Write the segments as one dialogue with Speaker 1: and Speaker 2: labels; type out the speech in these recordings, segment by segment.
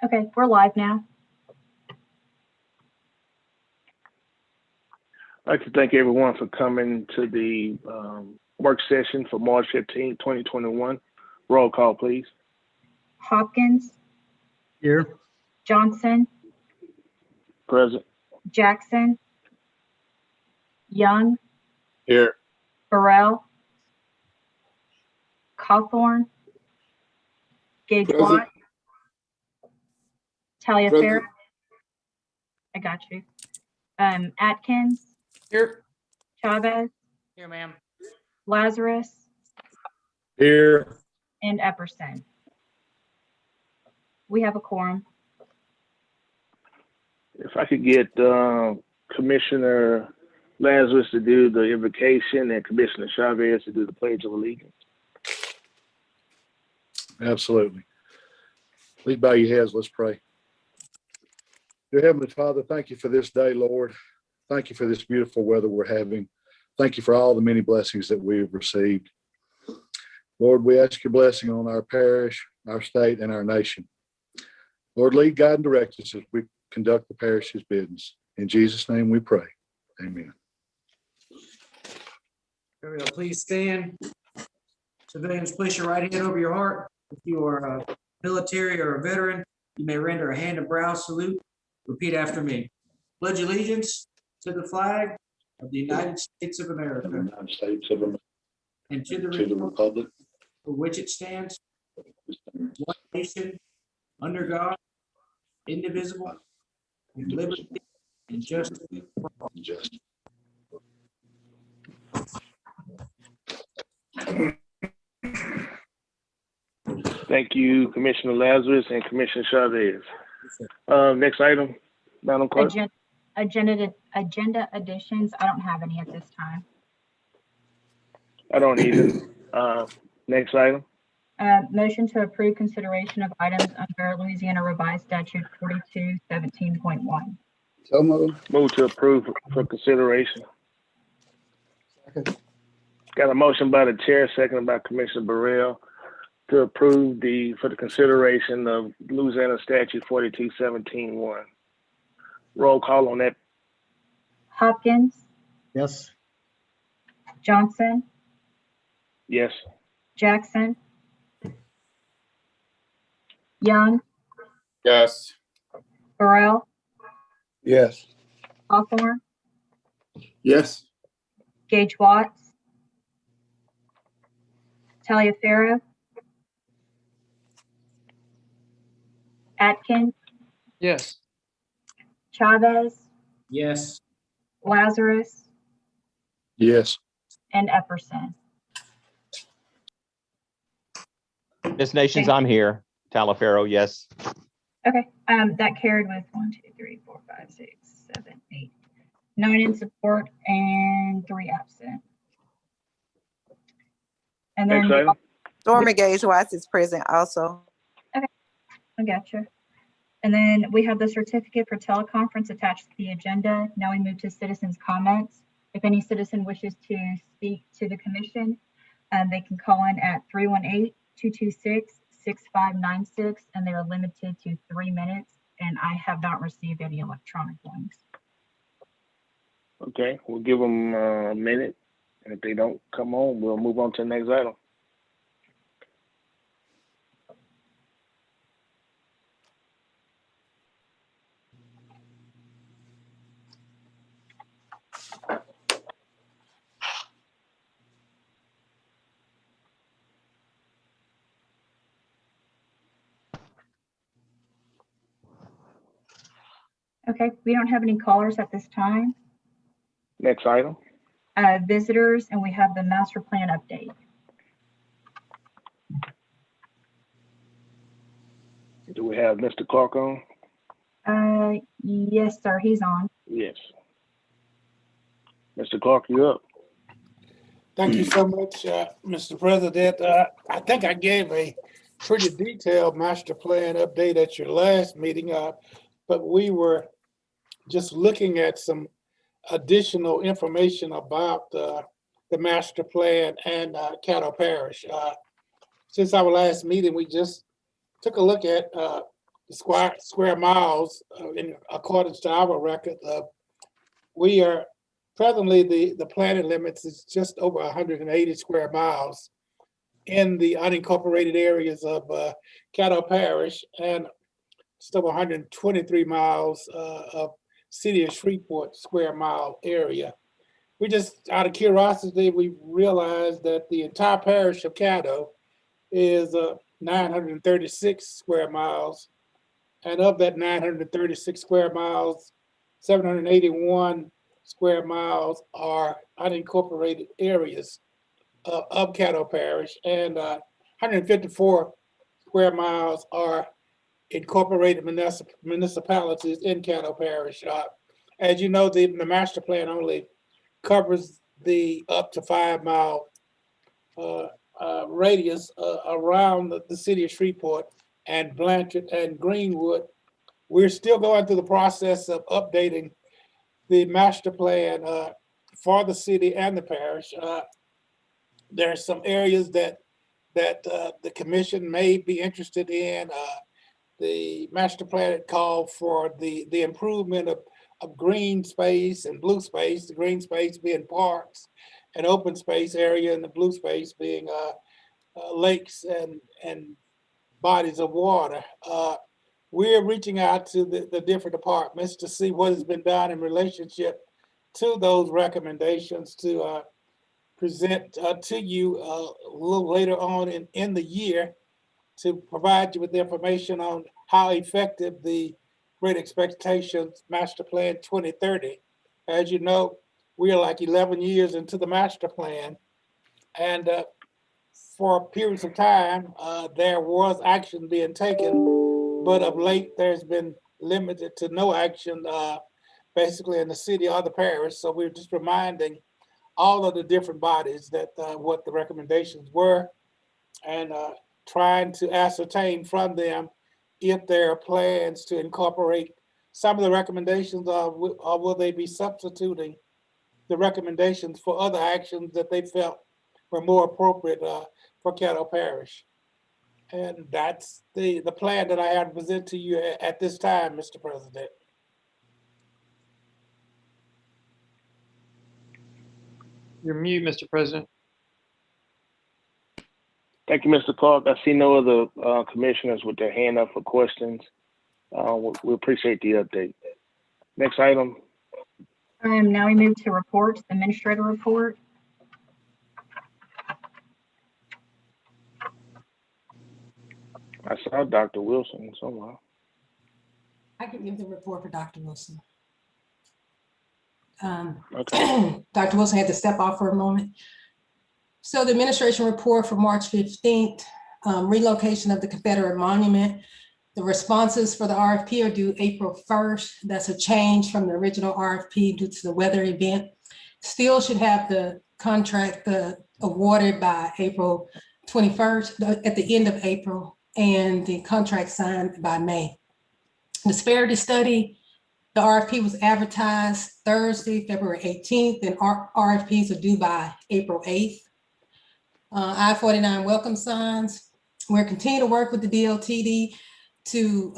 Speaker 1: Okay, we're live now.
Speaker 2: I'd like to thank everyone for coming to the work session for March 15, 2021. Roll call, please.
Speaker 1: Hopkins,
Speaker 3: Here.
Speaker 1: Johnson,
Speaker 2: Present.
Speaker 1: Jackson, Young,
Speaker 3: Here.
Speaker 1: Burrell, Cawthorn, Gage
Speaker 3: Present.
Speaker 1: Watt, Taliaferro.
Speaker 3: Present.
Speaker 1: I got you. Atkins,
Speaker 3: Here.
Speaker 1: Chavez,
Speaker 4: Here, ma'am.
Speaker 1: Lazarus,
Speaker 3: Here.
Speaker 1: and Epperson. We have a quorum.
Speaker 2: If I could get Commissioner Lazarus to do the invocation and Commissioner Chavez to do the Pledge of Allegiance.
Speaker 3: Absolutely. Please bow your heads. Let's pray. Dear Heavenly Father, thank you for this day, Lord. Thank you for this beautiful weather we're having. Thank you for all the many blessings that we've received. Lord, we ask your blessing on our parish, our state, and our nation. Lord, lead, guide, and direct us as we conduct the parish's business. In Jesus' name we pray. Amen.
Speaker 4: There we go. Please stand. Civilians, place your right hand over your heart. If you are a military or a veteran, you may render a hand of brow salute. Repeat after me. Pledge allegiance to the flag of the United States of America
Speaker 3: In the United States of America,
Speaker 4: and to the
Speaker 3: to the
Speaker 4: republic
Speaker 3: republic,
Speaker 4: for which it stands, one nation, under God, indivisible, with liberty and justice.
Speaker 3: and justice.
Speaker 2: Thank you, Commissioner Lazarus and Commissioner Chavez. Next item, Madam Clerk.
Speaker 1: Agenda additions. I don't have any at this time.
Speaker 2: I don't either. Next item.
Speaker 1: Motion to approve consideration of items under Louisiana Revised Statute 4217.1.
Speaker 3: So moved.
Speaker 2: Move to approve for consideration.
Speaker 3: Second.
Speaker 2: Got a motion by the chair, seconded by Commissioner Burrell, to approve for the consideration of Louisiana Statute 4217.1. Roll call on that.
Speaker 1: Hopkins,
Speaker 3: Yes.
Speaker 1: Johnson,
Speaker 2: Yes.
Speaker 1: Jackson, Young,
Speaker 3: Yes.
Speaker 1: Burrell,
Speaker 3: Yes.
Speaker 1: Hawthorne,
Speaker 3: Yes.
Speaker 1: Gage Watts, Taliaferro, Atkins,
Speaker 4: Yes.
Speaker 1: Chavez,
Speaker 4: Yes.
Speaker 1: Lazarus,
Speaker 3: Yes.
Speaker 1: and Epperson.
Speaker 5: Miss Nations, I'm here. Taliaferro, yes.
Speaker 1: Okay, that carried with 1, 2, 3, 4, 5, 6, 7, 8, 9 in support and 3 absent. And then
Speaker 2: Next item.
Speaker 6: Stormy Gage Watts is present also.
Speaker 1: I gotcha. And then we have the certificate for teleconference attached to the agenda. Now we move to citizens' comments. If any citizen wishes to speak to the commission, they can call in at 318-226-6596, and they are limited to 3 minutes. And I have not received any electronic ones.
Speaker 2: Okay, we'll give them a minute. And if they don't come on, we'll move on to the next item.
Speaker 1: Okay, we don't have any callers at this time.
Speaker 2: Next item.
Speaker 1: Visitors, and we have the master plan update.
Speaker 2: Do we have Mr. Clark on?
Speaker 1: Yes, sir, he's on.
Speaker 2: Yes. Mr. Clark, you up?
Speaker 7: Thank you so much, Mr. President. I think I gave a pretty detailed master plan update at your last meeting, but we were just looking at some additional information about the master plan and Caddo Parish. Since our last meeting, we just took a look at the square miles in accordance to our record. We are presently, the planning limits is just over 180 square miles in the unincorporated areas of Caddo Parish, and still 123 miles of city of Shreveport square mile area. We just, out of curiosity, we realized that the entire parish of Caddo is 936 square miles. And of that 936 square miles, 781 square miles are unincorporated areas of Caddo Parish, and 154 square miles are incorporated municipalities in Caddo Parish. As you know, the master plan only covers the up to 5 mile radius around the city of Shreveport and Blanchard and Greenwood. We're still going through the process of updating the master plan for the city and the parish. There are some areas that the commission may be interested in. The master plan had called for the improvement of green space and blue space, the green space being parks and open space area, and the blue space being lakes and bodies of water. We're reaching out to the different departments to see what has been done in relationship to those recommendations to present to you a little later on in the year to provide you with information on how effective the Great Expectations Master Plan 2030. As you know, we are like 11 years into the master plan, and for periods of time, there was action being taken, but of late there's been limited to no action, basically in the city or the parish. So we're just reminding all of the different bodies that what the recommendations were, and trying to ascertain from them if there are plans to incorporate some of the recommendations, or will they be substituting the recommendations for other actions that they felt were more appropriate for Caddo Parish. And that's the plan that I have to present to you at this time, Mr. President.
Speaker 8: You're mute, Mr. President.
Speaker 2: Thank you, Mr. Clark. I see no other commissioners with their hand up for questions. We appreciate the update. Next item.
Speaker 1: Now we move to reports, the administrator report.
Speaker 2: I saw Dr. Wilson somewhere.
Speaker 9: I can give the report for Dr. Wilson.
Speaker 2: Okay.
Speaker 9: Dr. Wilson had to step off for a moment. So the administration report for March 15th, relocation of the Confederate Monument. The responses for the RFP are due April 1st. That's a change from the original RFP due to the weather event. Still should have the contract awarded by April 21st, at the end of April, and the contract signed by May. Disparity study, the RFP was advertised Thursday, February 18th, and RFPs are due by April 8th. I-49 welcome signs. We're continuing to work with the DLTD to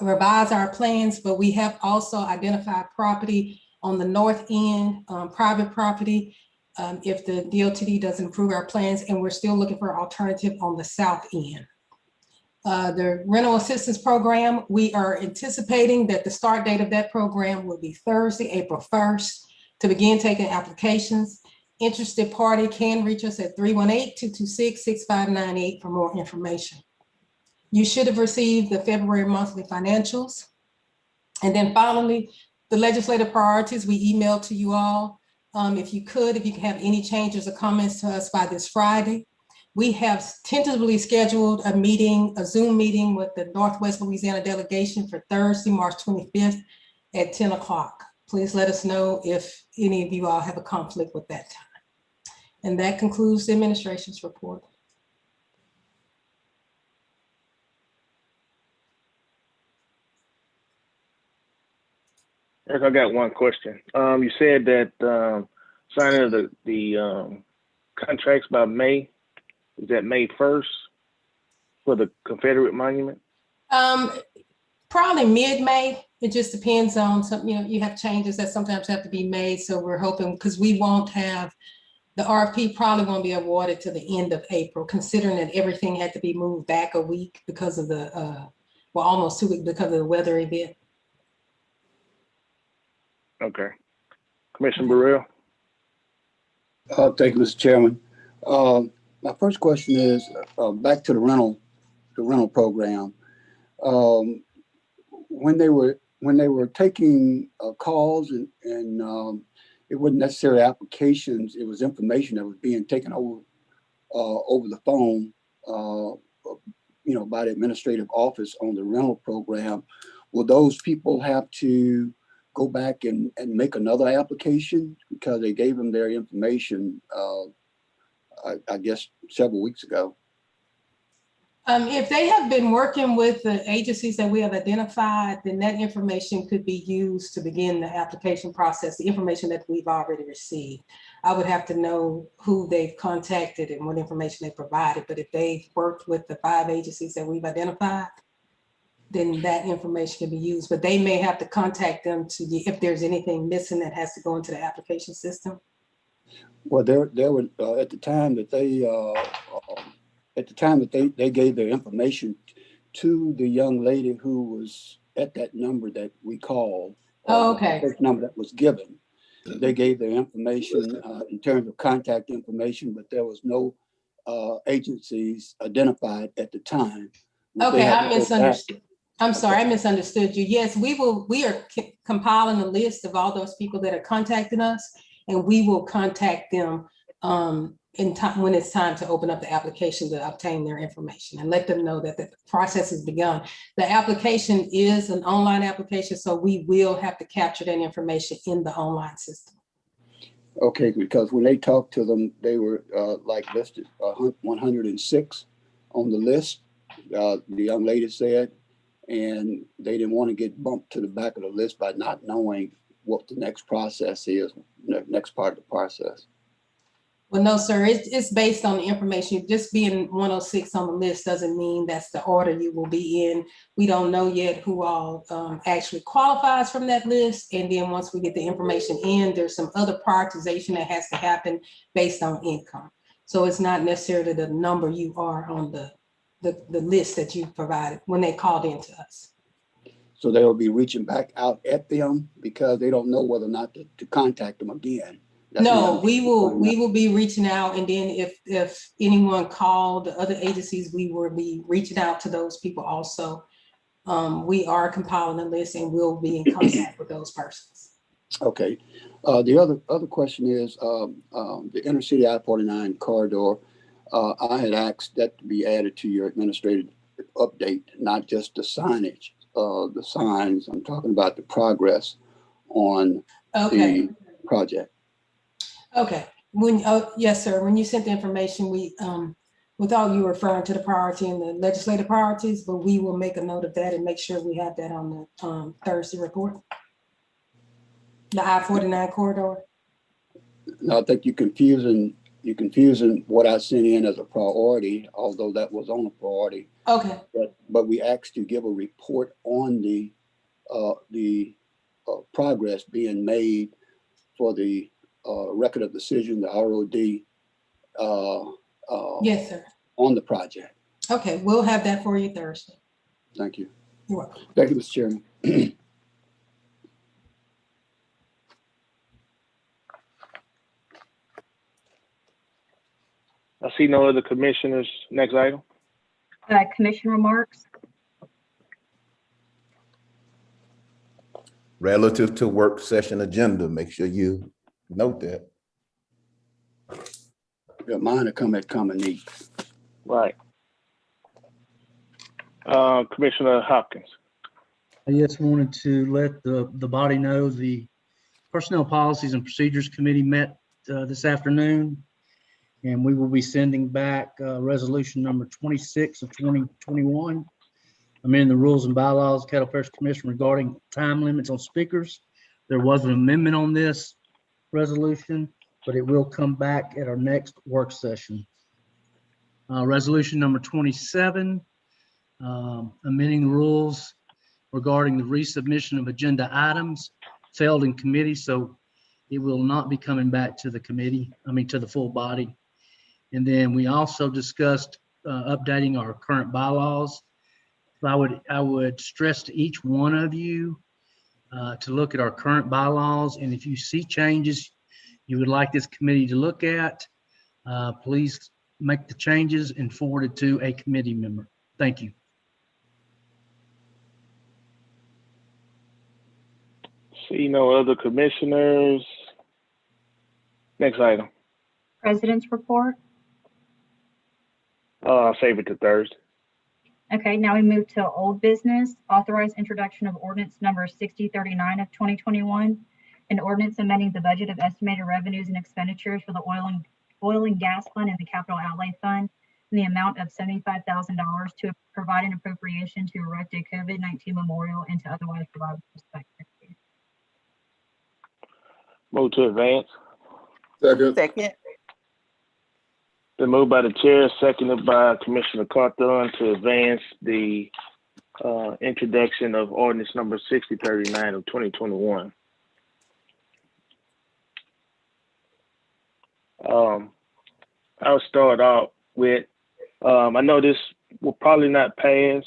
Speaker 9: revise our plans, but we have also identified property on the north end, private property, if the DLTD doesn't approve our plans, and we're still looking for an alternative on the south end. The rental assistance program, we are anticipating that the start date of that program will be Thursday, April 1st, to begin taking applications. Interested party can reach us at 318-226-6598 for more information. You should have received the February monthly financials. And then finally, the legislative priorities we emailed to you all. If you can have any changes or comments to us by this Friday. We have tentatively scheduled a meeting, a Zoom meeting with the Northwest Louisiana delegation for Thursday, March 25th at 10 o'clock. Please let us know if any of you all have a conflict with that time. And that concludes the administration's report.
Speaker 2: Eric, I got one question. You said that signing of the contracts by May, is that May 1st for the Confederate Monument?
Speaker 9: Probably mid-May. It just depends on some, you have changes that sometimes have to be made. So we're hoping, because we won't have, the RFP probably won't be awarded to the end of April, considering that everything had to be moved back a week because of the, well, almost 2 weeks because of the weather event.
Speaker 2: Okay. Commissioner Burrell?
Speaker 10: Thank you, Mr. Chairman. My first question is back to the rental program. When they were taking calls and it wasn't necessarily applications, it was information that was being taken over the phone, by the administrative office on the rental program. Will those people have to go back and make another application because they gave them their information, I guess, several weeks ago?
Speaker 9: If they have been working with the agencies that we have identified, then that information could be used to begin the application process, the information that we've already received. I would have to know who they've contacted and what information they provided, but if they've worked with the 5 agencies that we've identified, then that information can be used, but they may have to contact them if there's anything missing that has to go into the application system.
Speaker 10: Well, there were at the time that they gave their information to the young lady who was at that number that we called.
Speaker 9: Oh, okay.
Speaker 10: The first number that was given. They gave their information in terms of contact information, but there was no agencies identified at the time.
Speaker 9: Okay, I misunderstood. I'm sorry, I misunderstood you. Yes, we are compiling a list of all those people that are contacting us, and we will contact them in time when it's time to open up the application to obtain their information and let them know that the process has begun. The application is an online application, so we will have to capture that information in the online system.
Speaker 10: Okay, because when they talked to them, they were listed 106 on the list, the young lady said, and they didn't want to get bumped to the back of the list by not knowing what the next process is, the next part of the process.
Speaker 9: Well, no, sir, it's based on the information. Just being 106 on the list doesn't mean that's the order you will be in. We don't know yet who all actually qualifies from that list. And then once we get the information in, there's some other prioritization that has to happen based on income. So it's not necessarily the number you are on the list that you provided when they called in to us.
Speaker 10: So they will be reaching back out at them because they don't know whether or not to contact them again.
Speaker 9: No, we will be reaching out, and then if anyone called the other agencies, we will be reaching out to those people also. We are compiling a list and we'll be in contact with those persons.
Speaker 10: Okay. The other question is the intercity I-49 corridor. I had asked that to be added to your administrative update, not just the signage, the signs. I'm talking about the progress on the project.
Speaker 9: Okay. Yes, sir. When you sent the information, we thought you were referring to the priority and the legislative priorities, but we will make a note of that and make sure we have that on the Thursday report. The I-49 corridor.
Speaker 10: No, I think you're confusing what I sent in as a priority, although that was on a priority.
Speaker 9: Okay.
Speaker 10: But we asked to give a report on the progress being made for the record of decision, the ROD.
Speaker 9: Yes, sir.
Speaker 10: On the project.
Speaker 9: Okay, we'll have that for you Thursday.
Speaker 10: Thank you.
Speaker 9: You're welcome.
Speaker 10: Thank you, Mr. Chairman.
Speaker 2: I see no other commissioners. Next item.
Speaker 1: Commission remarks.
Speaker 11: Relative to work session agenda, make sure you note that.
Speaker 10: Yeah, mine are come and neat.
Speaker 2: Right. Commissioner Hopkins.
Speaker 12: I just wanted to let the body know the Personnel Policies and Procedures Committee met this afternoon, and we will be sending back resolution number 26 of 2021, amending the rules and bylaws of Caddo Parish Commission regarding time limits on speakers. There was an amendment on this resolution, but it will come back at our next work session. Resolution number 27 amending the rules regarding the resubmission of agenda items failed in committee, so it will not be coming back to the committee, to the full body. And then we also discussed updating our current bylaws. So I would stress to each one of you to look at our current bylaws, and if you see changes you would like this committee to look at, please make the changes and forward it to a committee member. Thank you.
Speaker 2: See no other commissioners. Next item.
Speaker 1: President's report.
Speaker 2: I'll save it to Thursday.
Speaker 1: Okay, now we move to old business, authorized introduction of ordinance number 6039 of 2021, an ordinance amending the budget of estimated revenues and expenditures for the oil and gas fund and the capital outlay fund in the amount of $75,000 to provide an appropriation to erect a COVID-19 memorial and to otherwise provide respect.
Speaker 2: Move to advance.
Speaker 6: Second.
Speaker 2: Been moved by the chair, seconded by Commissioner Carthon to advance the introduction of ordinance number 6039 of 2021. I'll start off with, I know this will probably not pass,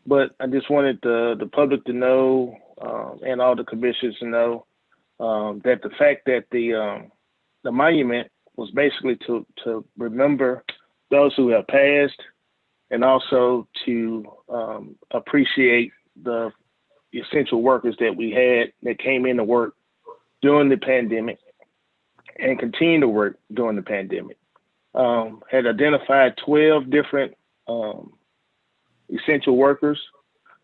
Speaker 2: but I just wanted the public to know and all the commissioners to know that the fact that the monument was basically to remember those who have passed and also to appreciate the essential workers that we had that came in to work during the pandemic and continue to work during the pandemic. Had identified 12 different essential workers,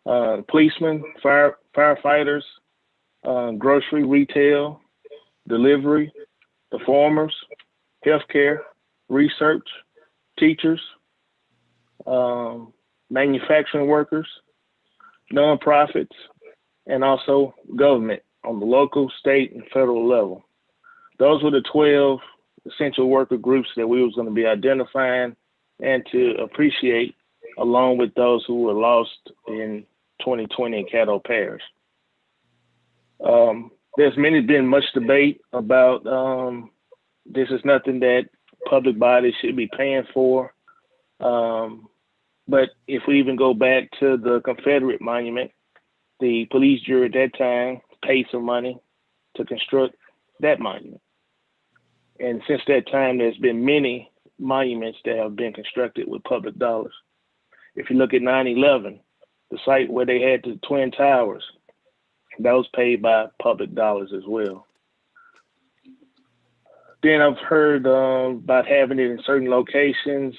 Speaker 2: policemen, firefighters, grocery, retail, delivery, performers, healthcare, research, teachers, manufacturing workers, nonprofits, and also government on the local, state, and federal level. Those were the 12 essential worker groups that we was going to be identifying and to appreciate, along with those who were lost in 2020 in Caddo Parish. There's been much debate about this is nothing that public bodies should be paying for. But if we even go back to the Confederate monument, the police jury at that time paid some money to construct that monument. And since that time, there's been many monuments that have been constructed with public dollars. If you look at 9/11, the site where they had the Twin Towers, that was paid by public dollars as well. Then I've heard about having it in certain locations,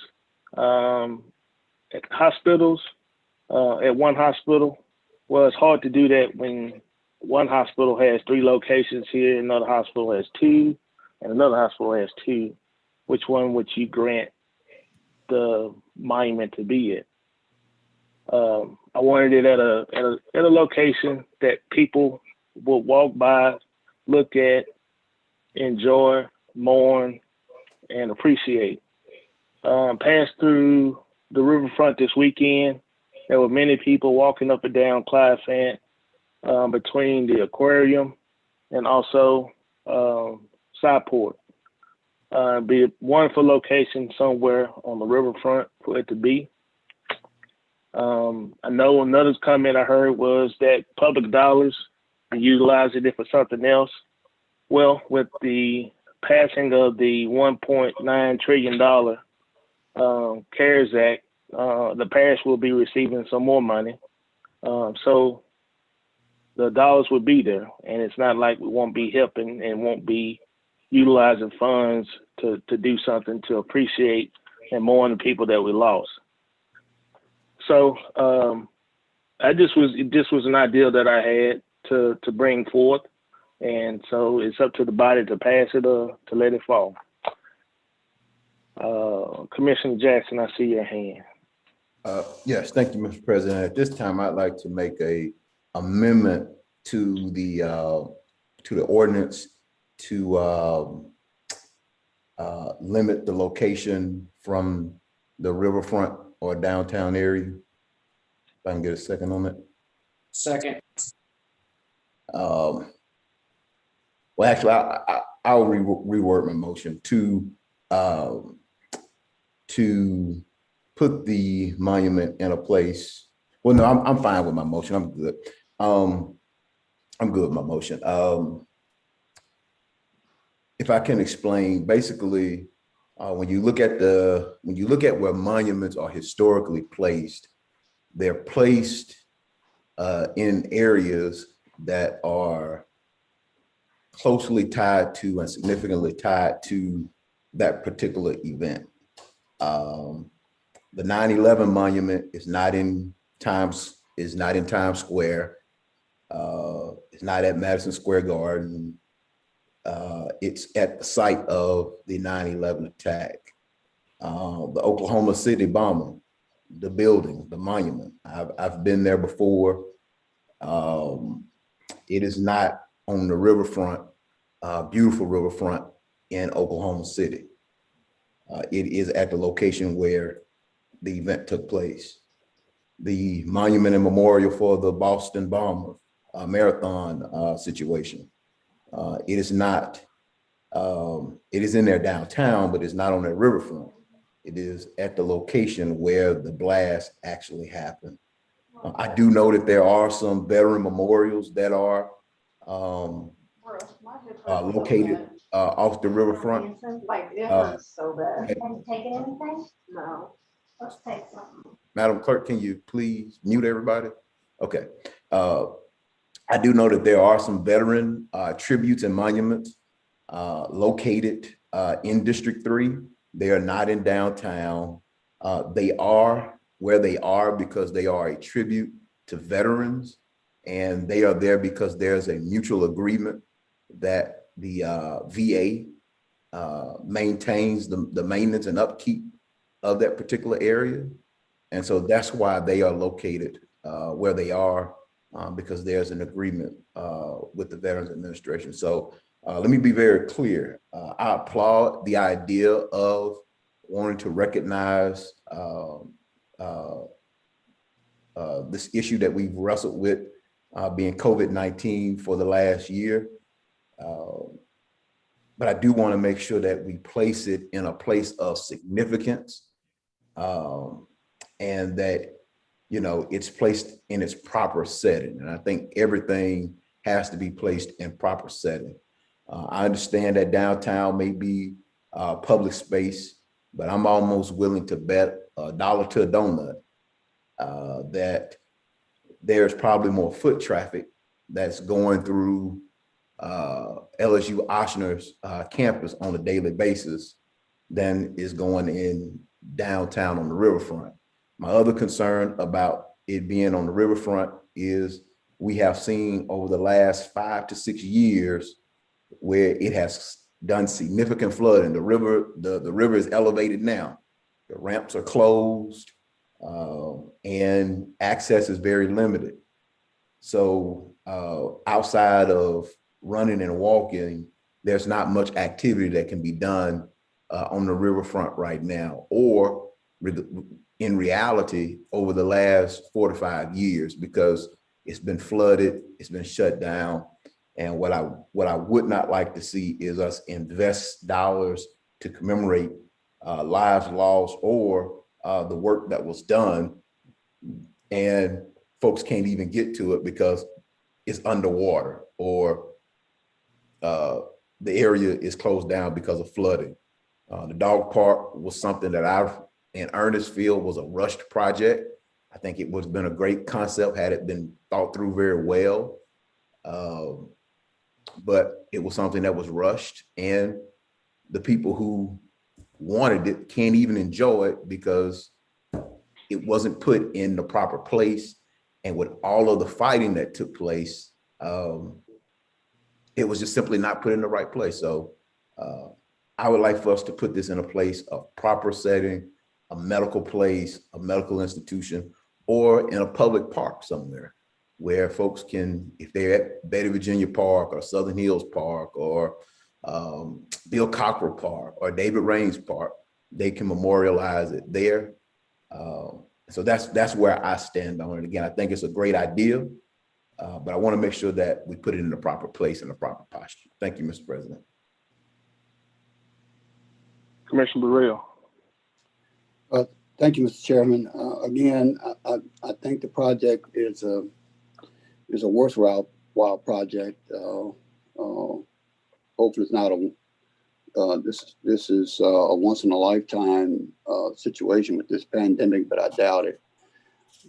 Speaker 2: at hospitals, at one hospital. Well, it's hard to do that when one hospital has 3 locations here, another hospital has 2, and another hospital has 2. Which one would you grant the monument to be at? I wanted it at a location that people will walk by, look at, enjoy, mourn, and appreciate. Passed through the riverfront this weekend. There were many people walking up and down Clyde Fant between the aquarium and also Sideport. Be a wonderful location somewhere on the riverfront for it to be. I know another comment I heard was that public dollars and utilizing it for something else. Well, with the passing of the $1.9 trillion CARES Act, the parish will be receiving some more money. So the dollars will be there, and it's not like we won't be helping and won't be utilizing funds to do something to appreciate and mourn the people that we lost. So this was an idea that I had to bring forth, and so it's up to the body to pass it or to let it fall. Commissioner Jackson, I see your hand.
Speaker 11: Yes, thank you, Mr. President. At this time, I'd like to make a amendment to the ordinance to limit the location from the riverfront or downtown area. I can get a second on that.
Speaker 4: Second.
Speaker 11: Well, actually, I'll reword my motion to put the monument in a place. Well, no, I'm fine with my motion. I'm good. I'm good with my motion. If I can explain, basically, when you look at where monuments are historically placed, they're placed in areas that are closely tied to and significantly tied to that particular event. The 9/11 monument is not in Times Square. It's not at Madison Square Garden. It's at the site of the 9/11 attack. The Oklahoma City bombing, the building, the monument. I've been there before. It is not on the riverfront, beautiful riverfront in Oklahoma City. It is at the location where the event took place. The monument and memorial for the Boston bomber marathon situation. It is not, it is in there downtown, but it's not on the riverfront. It is at the location where the blast actually happened. I do know that there are some veteran memorials that are located off the riverfront. Madam Clerk, can you please mute everybody? Okay. I do know that there are some veteran tributes and monuments located in District 3. They are not in downtown. They are where they are because they are a tribute to veterans, and they are there because there's a mutual agreement that the VA maintains the maintenance and upkeep of that particular area. And so that's why they are located where they are, because there's an agreement with the Veterans Administration. So let me be very clear. I applaud the idea of wanting to recognize this issue that we've wrestled with, being COVID-19 for the last year. But I do want to make sure that we place it in a place of significance, and that, you know, it's placed in its proper setting. And I think everything has to be placed in proper setting. I understand that downtown may be public space, but I'm almost willing to bet $1 to a donut that there's probably more foot traffic that's going through LSU Ochsner's campus on a daily basis than is going in downtown on the riverfront. My other concern about it being on the riverfront is we have seen over the last 5 to 6 years where it has done significant flooding. The river is elevated now. The ramps are closed, and access is very limited. So outside of running and walking, there's not much activity that can be done on the riverfront right now, or in reality over the last 4 to 5 years, because it's been flooded, it's been shut down. And what I would not like to see is us invest dollars to commemorate lives lost or the work that was done, and folks can't even get to it because it's underwater, or the area is closed down because of flooding. The dog park was something that I've and Ernest feel was a rushed project. I think it would have been a great concept had it been thought through very well. But it was something that was rushed, and the people who wanted it can't even enjoy it because it wasn't put in the proper place. And with all of the fighting that took place, it was just simply not put in the right place. So I would like for us to put this in a place of proper setting, a medical place, a medical institution, or in a public park somewhere where folks can, if they're at Betty Virginia Park or Southern Hills Park or Bill Cockrell Park or David Raines Park, they can memorialize it there. So that's where I stand on it. Again, I think it's a great idea, but I want to make sure that we put it in the proper place and the proper posture. Thank you, Mr. President.
Speaker 2: Commissioner Burrell.
Speaker 10: Thank you, Mr. Chairman. Again, I think the project is a worthwhile project. Hopefully it's not this is a once in a lifetime situation with this pandemic, but I doubt it.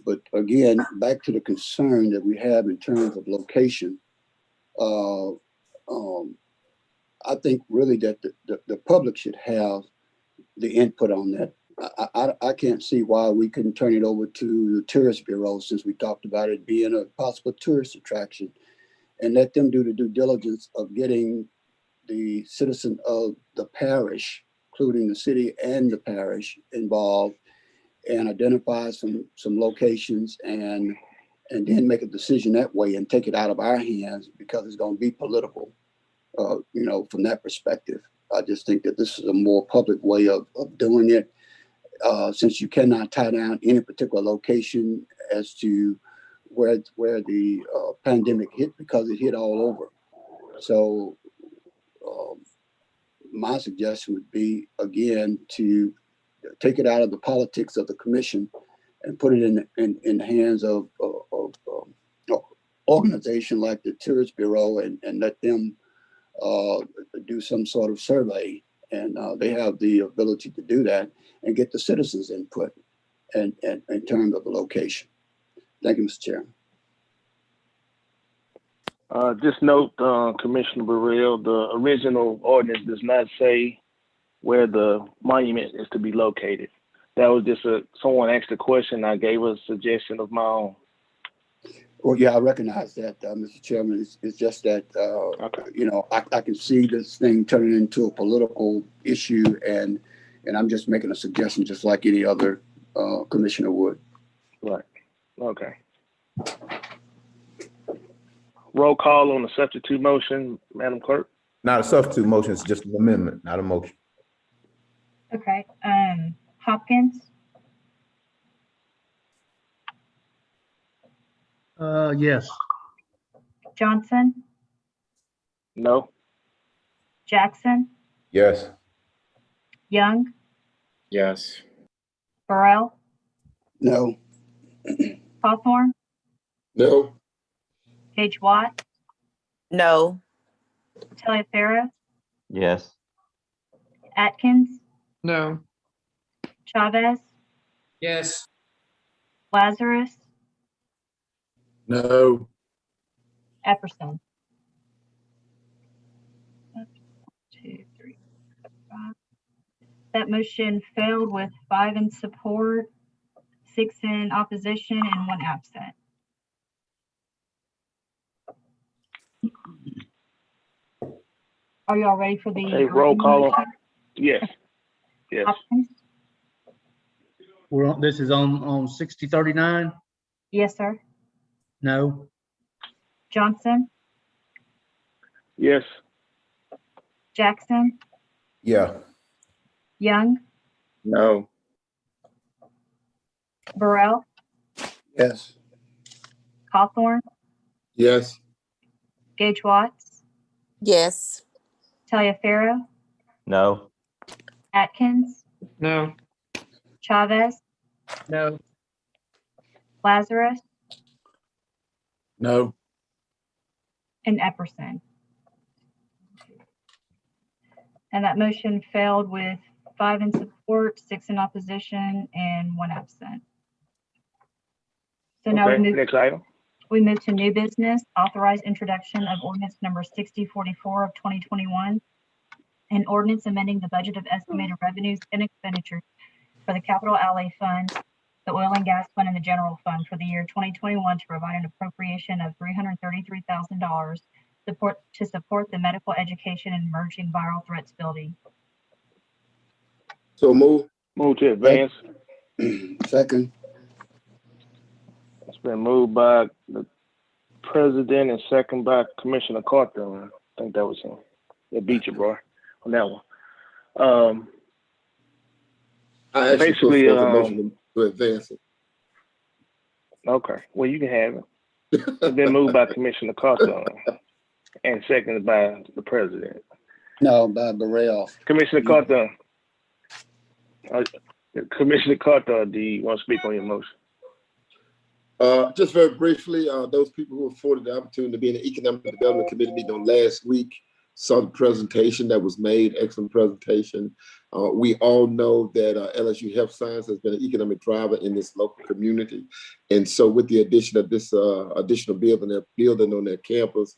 Speaker 10: But again, back to the concern that we have in terms of location. I think really that the public should have the input on that. I can't see why we couldn't turn it over to the tourist bureau, since we talked about it being a possible tourist attraction, and let them do the due diligence of getting the citizen of the parish, including the city and the parish, involved, and identify some locations, and then make a decision that way and take it out of our hands, because it's going to be political, from that perspective. I just think that this is a more public way of doing it, since you cannot tie down any particular location as to where the pandemic hit, because it hit all over. So my suggestion would be, again, to take it out of the politics of the commission and put it in the hands of organization like the Tourist Bureau, and let them do some sort of survey. And they have the ability to do that and get the citizens' input and in terms of the location. Thank you, Mr. Chairman.
Speaker 2: Just note, Commissioner Burrell, the original ordinance does not say where the monument is to be located. That was just someone asked a question. I gave a suggestion of my own.
Speaker 10: Well, yeah, I recognize that, Mr. Chairman. It's just that, I can see this thing turning into a political issue, and I'm just making a suggestion, just like any other commissioner would.
Speaker 2: Right. Okay. Roll call on the substitute motion, Madam Clerk.
Speaker 11: Not a substitute motion, it's just an amendment, not a motion.
Speaker 1: Okay. Hopkins,
Speaker 12: Yes.
Speaker 1: Johnson,
Speaker 2: No.
Speaker 1: Jackson,
Speaker 11: Yes.
Speaker 1: Young,
Speaker 6: Yes.
Speaker 1: Burrell,
Speaker 10: No.
Speaker 1: Hawthorne,
Speaker 6: No.
Speaker 1: Gage Watt,
Speaker 6: No.
Speaker 1: Taliaferro,
Speaker 5: Yes.
Speaker 1: Atkins,
Speaker 8: No.
Speaker 1: Chavez,
Speaker 4: Yes.
Speaker 1: Lazarus,
Speaker 3: No.
Speaker 1: Epperson. 1, 2, 3, 4, 5. That motion failed with 5 in support, 6 in opposition, and 1 absent. Are you all ready for the
Speaker 2: Okay, roll call.
Speaker 1: motion?
Speaker 2: Yes. Yes.
Speaker 1: Hopkins?
Speaker 12: This is on 6039?
Speaker 1: Yes, sir.
Speaker 12: No.
Speaker 1: Johnson,
Speaker 2: Yes.
Speaker 1: Jackson,
Speaker 11: Yeah.
Speaker 1: Young,
Speaker 6: No.
Speaker 1: Burrell,
Speaker 10: Yes.
Speaker 1: Hawthorne,
Speaker 6: Yes.
Speaker 1: Gage Watts,
Speaker 6: Yes.
Speaker 1: Taliaferro,
Speaker 5: No.
Speaker 1: Atkins,
Speaker 8: No.
Speaker 1: Chavez,
Speaker 8: No.
Speaker 1: Lazarus,
Speaker 3: No.
Speaker 1: and Epperson. And that motion failed with 5 in support, 6 in opposition, and 1 absent. So now
Speaker 2: Okay, next item.
Speaker 1: we move to new business, authorized introduction of ordinance number 6044 of 2021, an ordinance amending the budget of estimated revenues and expenditures for the capital outlay fund, the oil and gas fund, and the general fund for the year 2021 to provide an appropriation of $333,000 to support the medical education and emerging viral threats building.
Speaker 6: So move.
Speaker 2: Move to advance.
Speaker 10: Second.
Speaker 2: It's been moved by the president and second by Commissioner Carter. I think that was him. They beat you, bro, on that one.
Speaker 6: I actually
Speaker 2: Basically,
Speaker 6: put forth a motion to advance it.
Speaker 2: Okay, well, you can have it. It's been moved by Commissioner Carter and seconded by the president.
Speaker 10: No, by Burrell.
Speaker 2: Commissioner Carter, do you want to speak on your motion?
Speaker 13: Just very briefly, those people who afforded the opportunity to be in the Economic Development Committee meeting on last week saw the presentation that was made, excellent presentation. We all know that LSU Health Science has been an economic driver in this local community. And so with the addition of this additional building on their campus,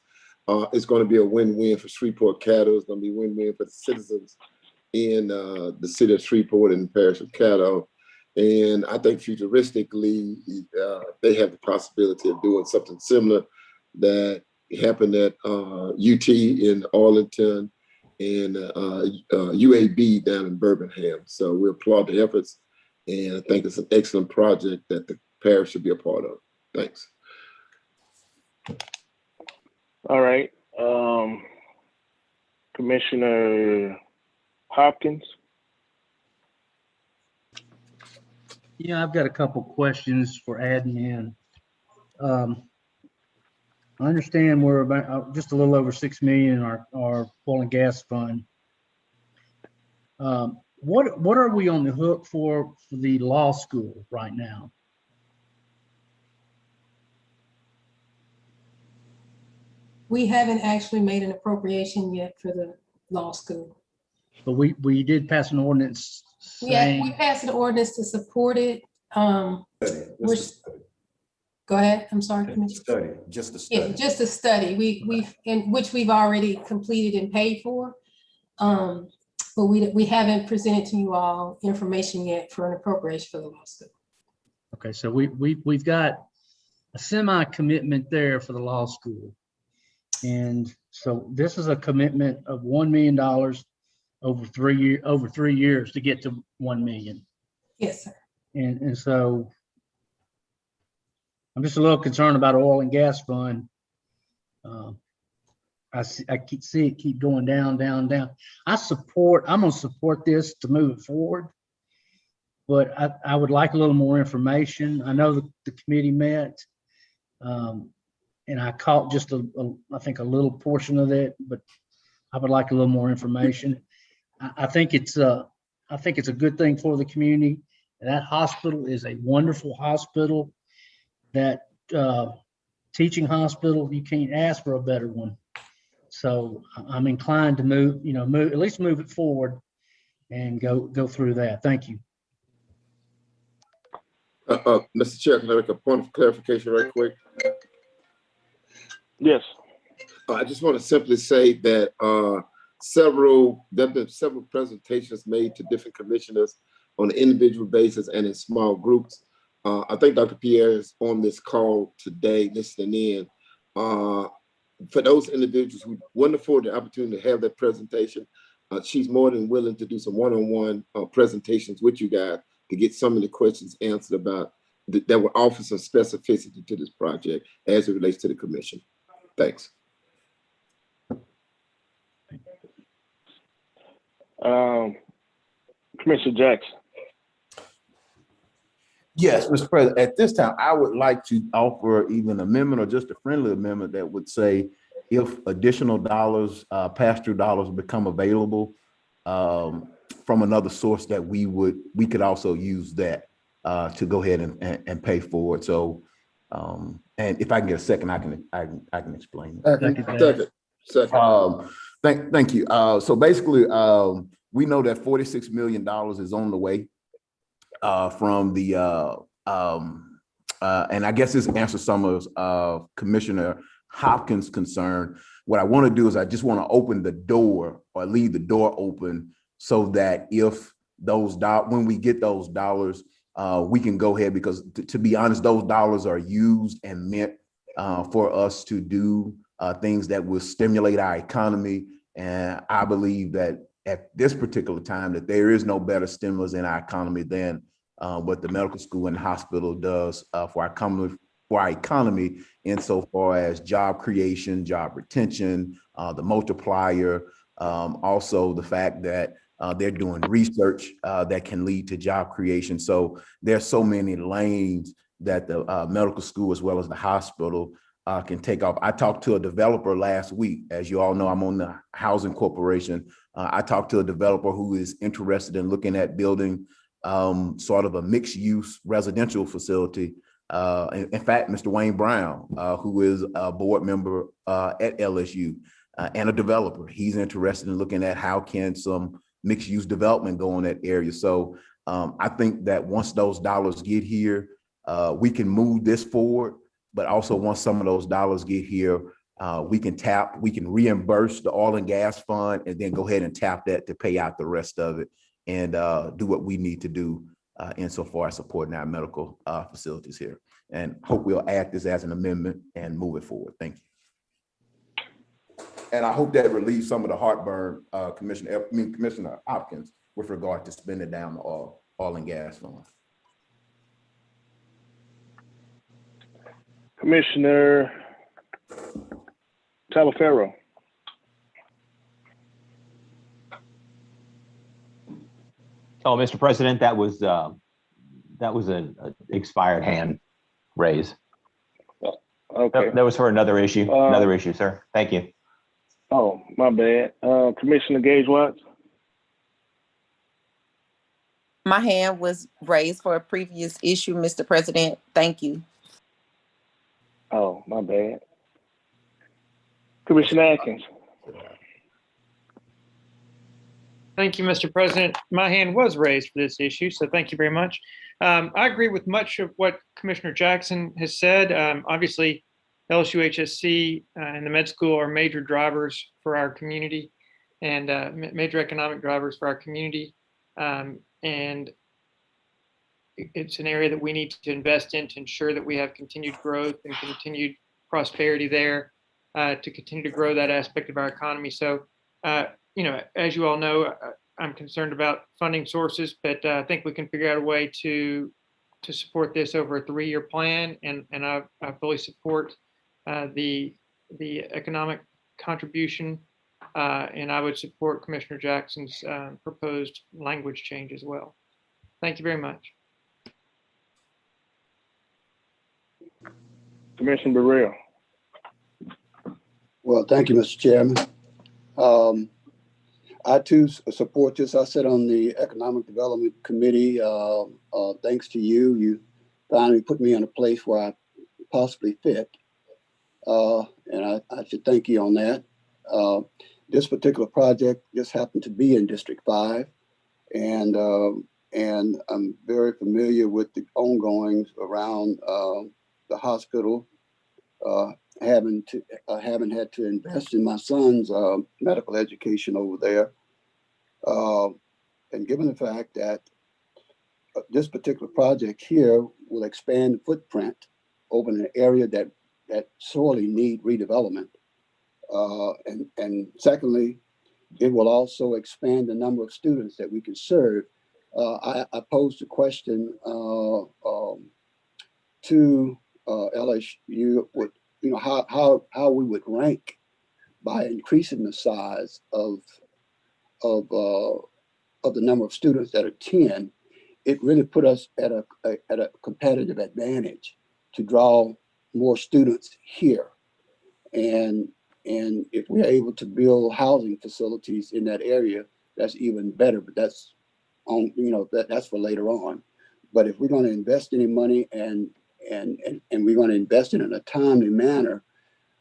Speaker 13: it's going to be a win-win for Shreveport Cattle. It's going to be a win-win for the citizens in the city of Shreveport and the parish of Caddo. And I think futuristically, they have the possibility of doing something similar that happened at UT in Arlington and UAB down in Birmingham. So we applaud the efforts, and I think it's an excellent project that the parish should be a part of. Thanks.
Speaker 2: All right. Commissioner Hopkins.
Speaker 12: Yeah, I've got a couple questions for admin. I understand we're about just a little over 6 million in our oil and gas fund. What are we on the hook for the law school right now?
Speaker 9: We haven't actually made an appropriation yet for the law school.
Speaker 12: But we did pass an ordinance
Speaker 9: Yeah, we
Speaker 12: saying,
Speaker 9: passed an ordinance to support it. Go ahead, I'm sorry. Commissioner.
Speaker 11: Just a
Speaker 9: Yeah,
Speaker 11: study.
Speaker 9: just a study, in which we've already completed and paid for. But we haven't presented to you all information yet for an appropriation for the law school.
Speaker 12: okay, so we've got a semi-commitment there for the law school. And so this is a commitment of $1 million over 3 years to get to 1 million.
Speaker 9: Yes, sir.
Speaker 12: And so I'm just a little concerned about oil and gas fund. I see it keep going down, down, down. I'm gonna support this to move it forward, but I would like a little more information. I know the committee met, and I caught just I think a little portion of that, but I would like a little more information. I think it's a good thing for the community. That hospital is a wonderful hospital. That teaching hospital, you can't ask for a better one. So I'm inclined to move it forward and go through that. Thank you.
Speaker 13: Mr. Chair, can I make a point of clarification right quick?
Speaker 2: Yes.
Speaker 13: I just want to simply say that there have been several presentations made to different commissioners on an individual basis and in small groups. I think Dr. Pierre is on this call today listening in. For those individuals who wouldn't afford the opportunity to have that presentation, she's more than willing to do some one-on-one presentations with you guys to get some of the questions answered about that will offer some specificity to this project as it relates to the commission. Thanks.
Speaker 2: Commissioner Jackson.
Speaker 11: Yes, Mr. President, at this time, I would like to offer even an amendment or just a friendly amendment that would say if additional dollars, pass-through dollars become available from another source, that we could also use that to go ahead and pay for it. So, and if I can get a second, I can explain. Thank you. So basically, we know that $46 million is on the way from the and I guess this answers some of Commissioner Hopkins' concern. What I want to do is I just want to open the door or leave the door open so that if those when we get those dollars, we can go ahead, because to be honest, those dollars are used and meant for us to do things that will stimulate our economy. And I believe that at this particular time that there is no better stimulus in our economy than what the medical school and hospital does for our economy insofar as job creation, job retention, the multiplier, also the fact that they're doing research that can lead to job creation. So there's so many lanes that the medical school as well as the hospital can take off. I talked to a developer last week. As you all know, I'm on the Housing Corporation. I talked to a developer who is interested in looking at building sort of a mixed use residential facility. In fact, Mr. Wayne Brown, who is a board member at LSU and a developer, he's interested in looking at how can some mixed use development go in that area. So I think that once those dollars get here, we can move this forward, but also once some of those dollars get here, we can reimburse the oil and gas fund and then go ahead and tap that to pay out the rest of it and do what we need to do insofar as supporting our medical facilities here. And hope we'll add this as an amendment and move it forward. Thank you. And I hope that relieves some of the heartburn, Commissioner Hopkins, with regard to spending down the oil and gas fund.
Speaker 2: Commissioner Talaferro.
Speaker 5: Oh, Mr. President, that was an expired hand raise.
Speaker 2: Okay.
Speaker 5: That was for another issue. Another issue, sir. Thank you.
Speaker 2: Oh, my bad. Commissioner Gage Watts.
Speaker 6: My hand was raised for a previous issue, Mr. President. Thank you.
Speaker 2: Oh, my bad. Commissioner Atkins.
Speaker 8: Thank you, Mr. President. My hand was raised for this issue, so thank you very much. I agree with much of what Commissioner Jackson has said. Obviously, LSU HSC and the med school are major drivers for our community and major economic drivers for our community. And it's an area that we need to invest in to ensure that we have continued growth and continued prosperity there to continue to grow that aspect of our economy. So, you know, as you all know, I'm concerned about funding sources, but I think we can figure out a way to support this over a 3-year plan, and I fully support the economic contribution, and I would support Commissioner Jackson's proposed language change as well. Thank you very much.
Speaker 2: Commissioner Burrell.
Speaker 10: Well, thank you, Mr. Chairman. I too support this. I sit on the Economic Development Committee. Thanks to you, you finally put me in a place where I possibly fit. And I should thank you on that. This particular project just happened to be in District 5. And I'm very familiar with the ongoings around the hospital, having had to invest in my son's medical education over there. And given the fact that this particular project here will expand the footprint over an area that sorely need redevelopment. And secondly, it will also expand the number of students that we can serve. I posed a question to LSU with, you know, how we would rank by increasing the size of the number of students that attend. It really put us at a competitive advantage to draw more students here. And if we're able to build housing facilities in that area, that's even better. But that's on, you know, that's for later on. But if we're going to invest any money and we're going to invest it in a timely manner,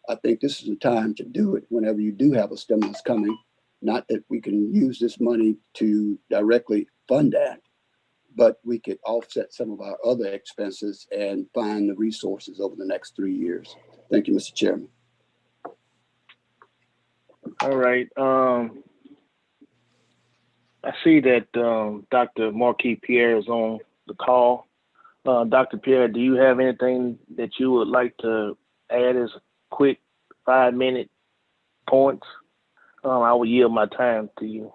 Speaker 10: I think this is the time to do it whenever you do have a stimulus coming. Not that we can use this money to directly fund that, but we could offset some of our other expenses and find the resources over the next 3 years. Thank you, Mr. Chairman.
Speaker 2: All right. I see that Dr. Marquis Pierre is on the call. Dr. Pierre, do you have anything that you would like to add as quick 5-minute points? I will yield my time to you.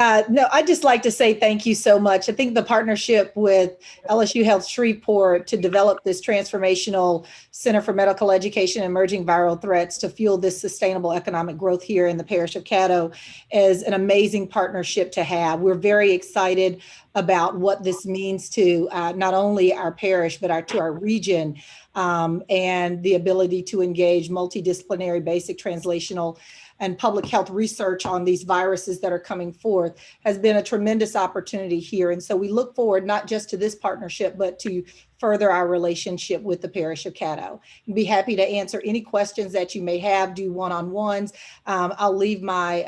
Speaker 14: No, I'd just like to say thank you so much. I think the partnership with LSU Health Shreveport to develop this transformational Center for Medical Education and Emerging Viral Threats to fuel this sustainable economic growth here in the parish of Caddo is an amazing partnership to have. We're very excited about what this means to not only our parish, but to our region, and the ability to engage multidisciplinary basic translational and public health research on these viruses that are coming forth has been a tremendous opportunity here. And so we look forward not just to this partnership, but to further our relationship with the parish of Caddo. I'd be happy to answer any questions that you may have, do one-on-ones. I'll leave my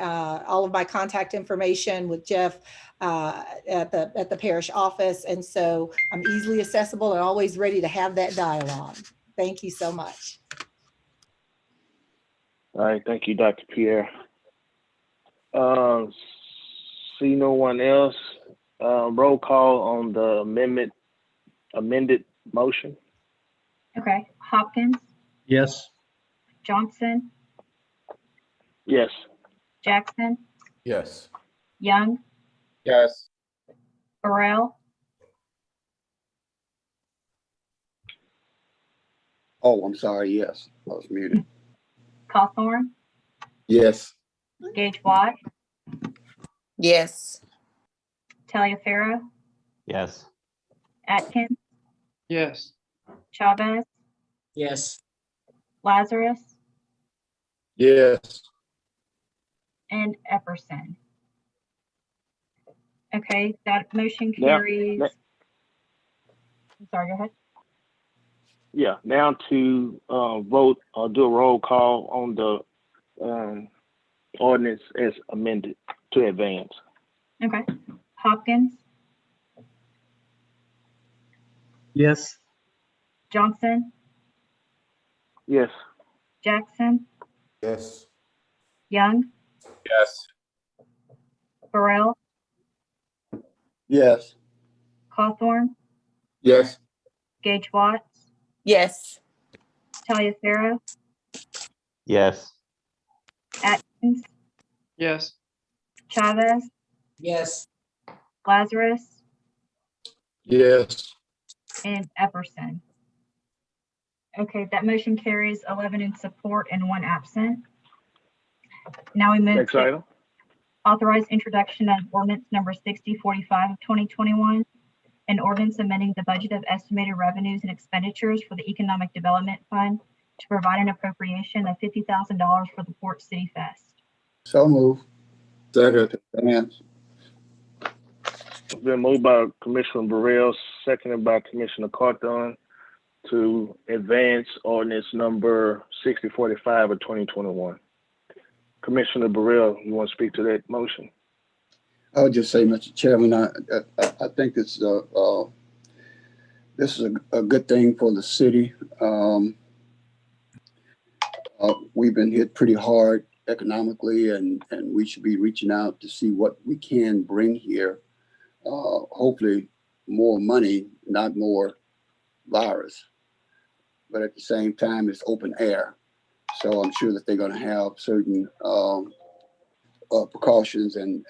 Speaker 14: all of my contact information with Jeff at the parish office. And so I'm easily accessible and always ready to have that dialogue. Thank you so much.
Speaker 2: All right, thank you, Dr. Pierre. See no one else. Roll call on the amended motion.
Speaker 1: Okay, Hopkins,
Speaker 12: Yes.
Speaker 1: Johnson,
Speaker 2: Yes.
Speaker 1: Jackson,
Speaker 11: Yes.
Speaker 1: Young,
Speaker 13: Yes.
Speaker 1: Burrell,
Speaker 10: Oh, I'm sorry. Yes, I was muted.
Speaker 1: Cawthorn,
Speaker 13: Yes.
Speaker 1: Gage Watt,
Speaker 6: Yes.
Speaker 1: Taliaferro,
Speaker 5: Yes.
Speaker 1: Atkins,
Speaker 8: Yes.
Speaker 1: Chavez,
Speaker 4: Yes.
Speaker 1: Lazarus,
Speaker 3: Yes.
Speaker 1: and Epperson. Okay, that motion
Speaker 2: Now-
Speaker 1: carries. I'm sorry, go ahead.
Speaker 2: Yeah, now to vote or do a roll call on the ordinance as amended to advance.
Speaker 1: Okay, Hopkins,
Speaker 12: Yes.
Speaker 1: Johnson,
Speaker 2: Yes.
Speaker 1: Jackson,
Speaker 11: Yes.
Speaker 1: Young,
Speaker 13: Yes.
Speaker 1: Burrell,
Speaker 10: Yes.
Speaker 1: Cawthorn,
Speaker 13: Yes.
Speaker 1: Gage Watts,
Speaker 6: Yes.
Speaker 1: Taliaferro,
Speaker 5: Yes.
Speaker 1: Atkins,
Speaker 8: Yes.
Speaker 1: Chavez,
Speaker 4: Yes.
Speaker 1: Lazarus,
Speaker 3: Yes.
Speaker 1: and Epperson. Okay, that motion carries 11 in support and 1 absent. Now we move
Speaker 2: Next
Speaker 1: to
Speaker 2: item.
Speaker 1: authorize introduction of ordinance number 6045 of 2021, an ordinance amending the budget of estimated revenues and expenditures for the Economic Development Fund to provide an appropriation of $50,000 for the Port City Fest.
Speaker 10: So move.
Speaker 13: Second.
Speaker 10: Advance.
Speaker 2: Been moved by Commissioner Burrell, seconded by Commissioner Cawthorn to advance ordinance number 6045 of 2021. Commissioner Burrell, you want to speak to that motion?
Speaker 10: I would just say, Mr. Chairman, I think this is a good thing for the city. We've been hit pretty hard economically, and we should be reaching out to see what we can bring here. Hopefully more money, not more virus. But at the same time, it's open air. So I'm sure that they're going to have certain precautions and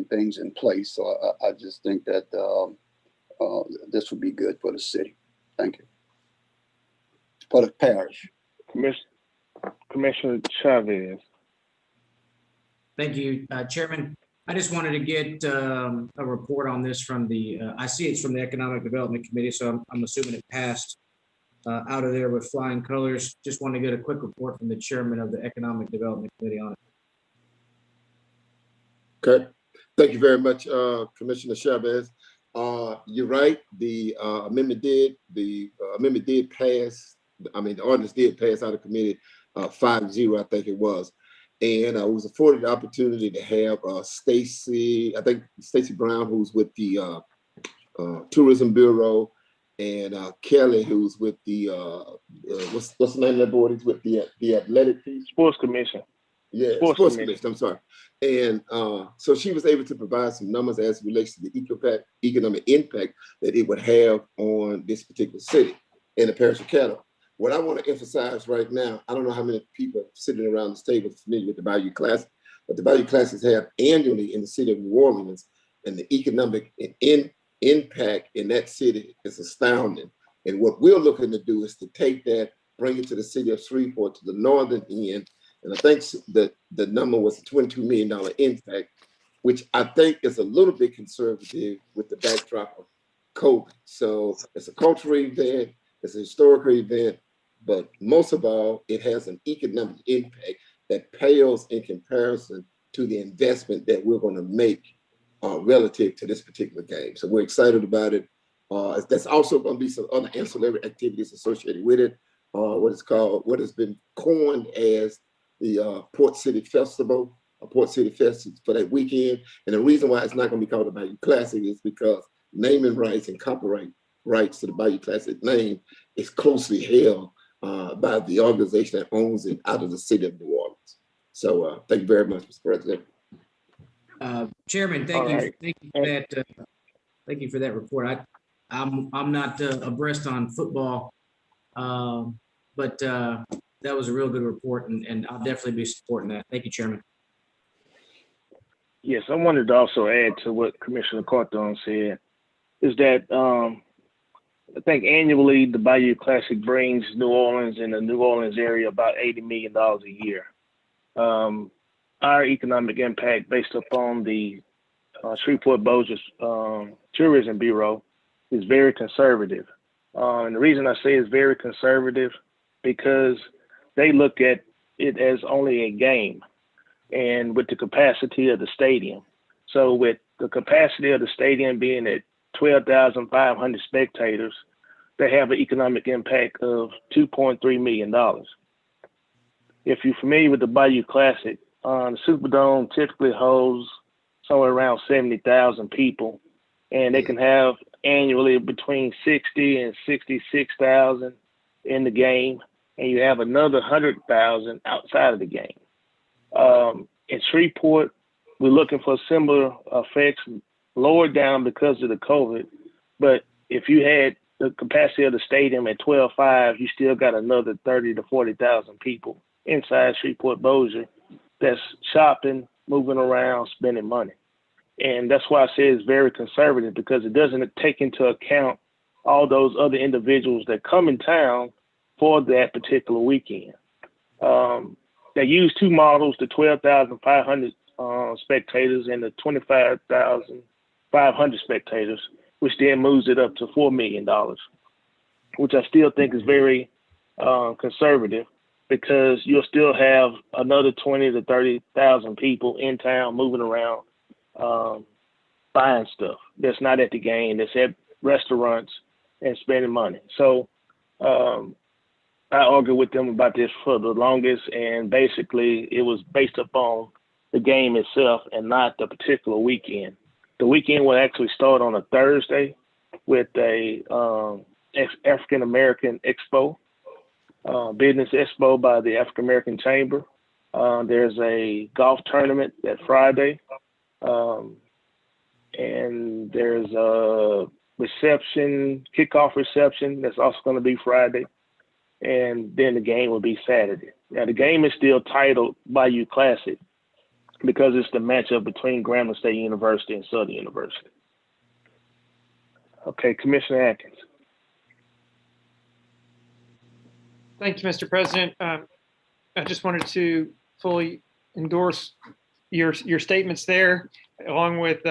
Speaker 10: things in place. So I just think that this would be good for the city. Thank you. For the parish.
Speaker 2: Commissioner Chavez.
Speaker 4: Thank you, Chairman. I just wanted to get a report on this from the, I see it's from the Economic Development Committee, so I'm assuming it passed out of there with flying colors. Just want to get a quick report from the chairman of the Economic Development Committee on it.
Speaker 13: Okay. Thank you very much, Commissioner Chavez. You're right. The amendment did pass. I mean, the ordinance did pass out of committee 5-0, I think it was. And I was afforded the opportunity to have Stacy Brown, who's with the Tourism Bureau, and Kelly, who's with the what's the name of that board? He's with the athletic piece.
Speaker 2: Sports Commission.
Speaker 13: Yeah, Sports Commission. I'm sorry. And so she was able to provide some numbers as it relates to the economic impact that it would have on this particular city in the parish of Caddo. What I want to emphasize right now, I don't know how many people sitting around this table are familiar with the Bayou Classic, but the Bayou Classics have annually in the city of New Orleans, and the economic impact in that city is astounding. And what we're looking to do is to take that, bring it to the city of Shreveport, to the northern end. And I think the number was a $22 million impact, which I think is a little bit conservative with the backdrop of COVID. So it's a cultural event, it's a historical event, but most of all, it has an economic impact that pales in comparison to the investment that we're going to make relative to this particular game. So we're excited about it. There's also going to be some other ancillary activities associated with it. What has been coined as the Port City Festival, Port City Fest for that weekend. And the reason why it's not going to be called the Bayou Classic is because naming rights and copyright rights to the Bayou Classic name is closely held by the organization that owns it out of the city of New Orleans. So thank you very much, Mr. President.
Speaker 4: Chairman, thank you for that. Thank you for that report. I'm not abreast on football, but that was a real good report, and I'll definitely be supporting that. Thank you, Chairman.
Speaker 2: Yes, I wanted to also add to what Commissioner Cawthorn said, is that I think annually the Bayou Classic brings New Orleans and the New Orleans area about $80 million a year. Our economic impact based upon the Shreveport-Bossier Tourism Bureau is very conservative. And the reason I say it's very conservative because they look at it as only a game and with the capacity of the stadium. So with the capacity of the stadium being at 12,500 spectators, they have an economic impact of $2.3 million. If you're familiar with the Bayou Classic, the Superdome typically holds somewhere around 70,000 people, and they can have annually between 60 and 66,000 in the game, and you have another 100,000 outside of the game. In Shreveport, we're looking for similar effects, lowered down because of the COVID, but if you had the capacity of the stadium at 12.5, you still got another 30 to 40,000 people inside Shreveport-Bossier that's shopping, moving around, spending money. And that's why I say it's very conservative, because it doesn't take into account all those other individuals that come in town for that particular weekend. They use two models, the 12,500 spectators and the 25,500 spectators, which then moves it up to $4 million, which I still think is very conservative, because you'll still have another 20 to 30,000 people in town moving around, buying stuff that's not at the game, that's at restaurants and spending money. So I argued with them about this for the longest, and basically it was based upon the game itself and not the particular weekend. The weekend will actually start on a Thursday with a African American Expo, business expo by the African American Chamber. There's a golf tournament that Friday, and there's a kickoff reception that's also going to be Friday, and then the game will be Saturday. Now the game is still titled Bayou Classic because it's the matchup between Grambling State University and Southern University. Okay, Commissioner Atkins.
Speaker 8: Thank you, Mr. President. I just wanted to fully endorse your statements there, along with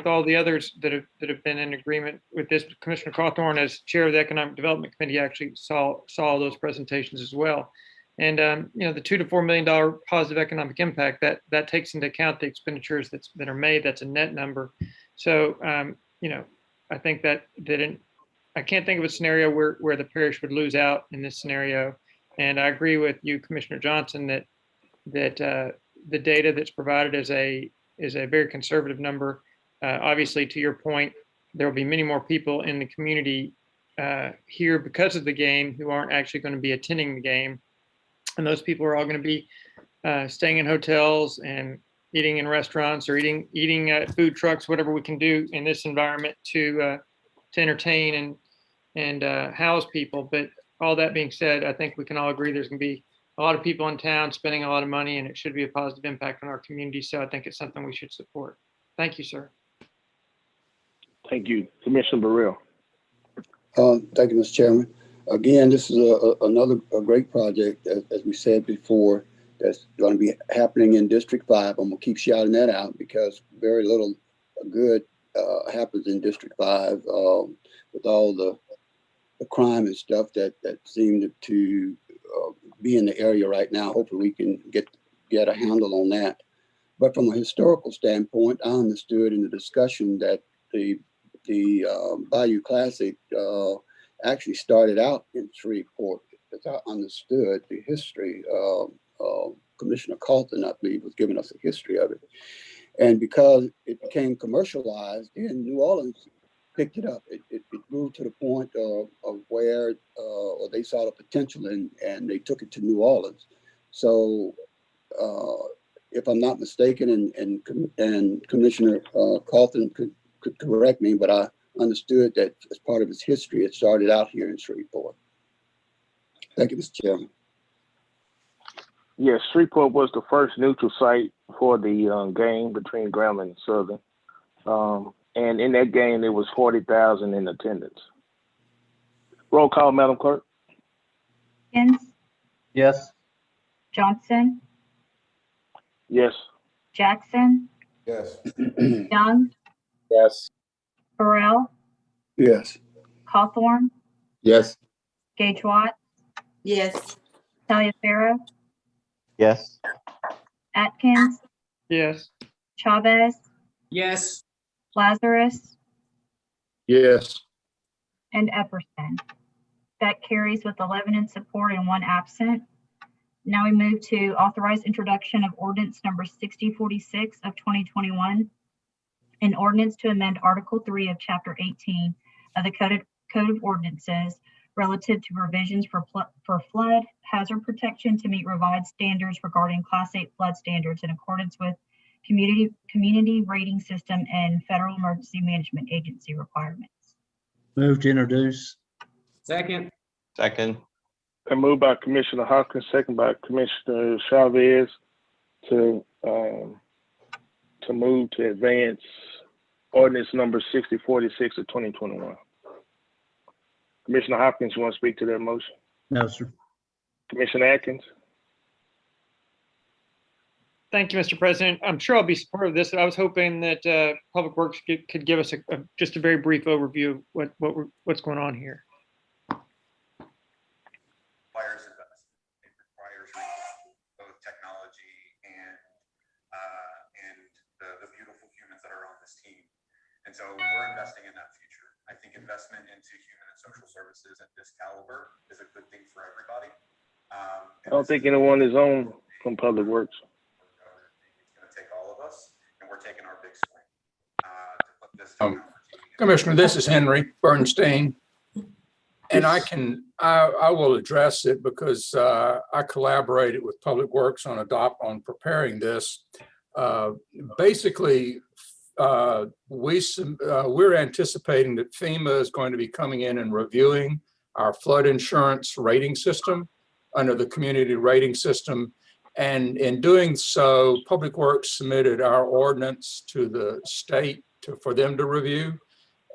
Speaker 8: all the others that have been in agreement with this. Commissioner Cawthorn, as chair of the Economic Development Committee, actually saw those presentations as well. And the $2 to $4 million positive economic impact, that takes into account the expenditures that are made. That's a net number. So I think that I can't think of a scenario where the parish would lose out in this scenario. And I agree with you, Commissioner Johnson, that the data that's provided is a very conservative number. Obviously, to your point, there will be many more people in the community here because of the game who aren't actually going to be attending the game. And those people are all going to be staying in hotels and eating in restaurants or eating at food trucks, whatever we can do in this environment to entertain and house people. But all that being said, I think we can all agree there's going to be a lot of people in town spending a lot of money, and it should be a positive impact on our community. So I think it's something we should support. Thank you, sir.
Speaker 2: Thank you. Commissioner Burrell.
Speaker 10: Thank you, Mr. Chairman. Again, this is another great project, as we said before, that's going to be happening in District 5. I'm going to keep shouting that out because very little good happens in District 5 with all the crime and stuff that seem to be in the area right now. Hopefully we can get a handle on that. But from a historical standpoint, I understood in the discussion that the Bayou Classic actually started out in Shreveport. As I understood the history, Commissioner Carlton, I believe, was giving us a history of it. And because it became commercialized, then New Orleans picked it up. It grew to the point of where or they saw the potential and they took it to New Orleans. So if I'm not mistaken, and Commissioner Carlton could correct me, but I understood that as part of its history, it started out here in Shreveport. Thank you, Mr. Chairman.
Speaker 2: Yes, Shreveport was the first neutral site for the game between Grambling and Southern. And in that game, there was 40,000 in attendance. Roll call, Madam Clerk.
Speaker 1: Hopkins,
Speaker 12: Yes.
Speaker 1: Johnson,
Speaker 2: Yes.
Speaker 1: Jackson,
Speaker 11: Yes.
Speaker 1: Young,
Speaker 13: Yes.
Speaker 1: Burrell,
Speaker 10: Yes.
Speaker 1: Cawthorn,
Speaker 13: Yes.
Speaker 1: Gage Watt,
Speaker 6: Yes.
Speaker 1: Taliaferro,
Speaker 5: Yes.
Speaker 1: Atkins,
Speaker 8: Yes.
Speaker 1: Chavez,
Speaker 4: Yes.
Speaker 1: Lazarus,
Speaker 3: Yes.
Speaker 1: and Epperson. That carries with 11 in support and 1 absent. Now we move to authorized introduction of ordinance number 6046 of 2021, an ordinance to amend Article 3 of Chapter 18 of the Code of Ordinances relative to provisions for flood hazard protection to meet revised standards regarding Class 8 flood standards in accordance with community rating system and Federal Emergency Management Agency requirements.
Speaker 12: Move to introduce.
Speaker 4: Second.
Speaker 5: Second.
Speaker 2: And moved by Commissioner Hopkins, second by Commissioner Chavez to move to advance ordinance number 6046 of 2021. Commissioner Hopkins, you want to speak to that motion?
Speaker 12: No, sir.
Speaker 2: Commissioner Atkins?
Speaker 8: Thank you, Mr. President. I'm sure I'll be supportive of this. I was hoping that Public Works could give us just a very brief overview of what's going on here.
Speaker 15: Requires investment. It requires both technology and the beautiful humans that are on this team. And so we're investing in that future. I think investment into human and social services at this caliber is a good thing for everybody.
Speaker 2: I don't think anyone is on from Public Works.
Speaker 15: It's going to take all of us, and we're taking our big swing to put this technology.
Speaker 16: Commissioner, this is Henry Bernstein. And I will address it because I collaborated with Public Works on preparing this. Basically, we're anticipating that FEMA is going to be coming in and reviewing our flood insurance rating system under the community rating system. And in doing so, Public Works submitted our ordinance to the state for them to review.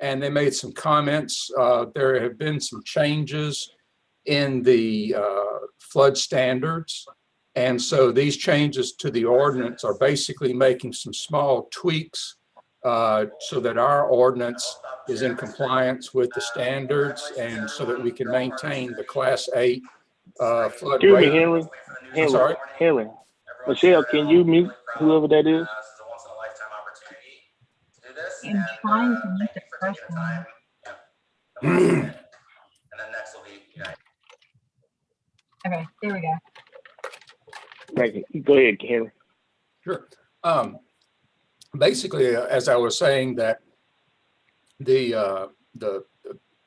Speaker 16: And they made some comments. There have been some changes in the flood standards. And so these changes to the ordinance are basically making some small tweaks so that our ordinance is in compliance with the standards and so that we can maintain the Class 8 flood
Speaker 2: Excuse
Speaker 16: rating.
Speaker 2: me, Henry.
Speaker 16: I'm sorry?
Speaker 2: Henry. Michelle, can you mute whoever that is?
Speaker 1: I'm trying to mute the first one. Okay, there we go.
Speaker 2: Thank you. Go ahead, Henry.
Speaker 16: Sure. Basically, as I was saying, that the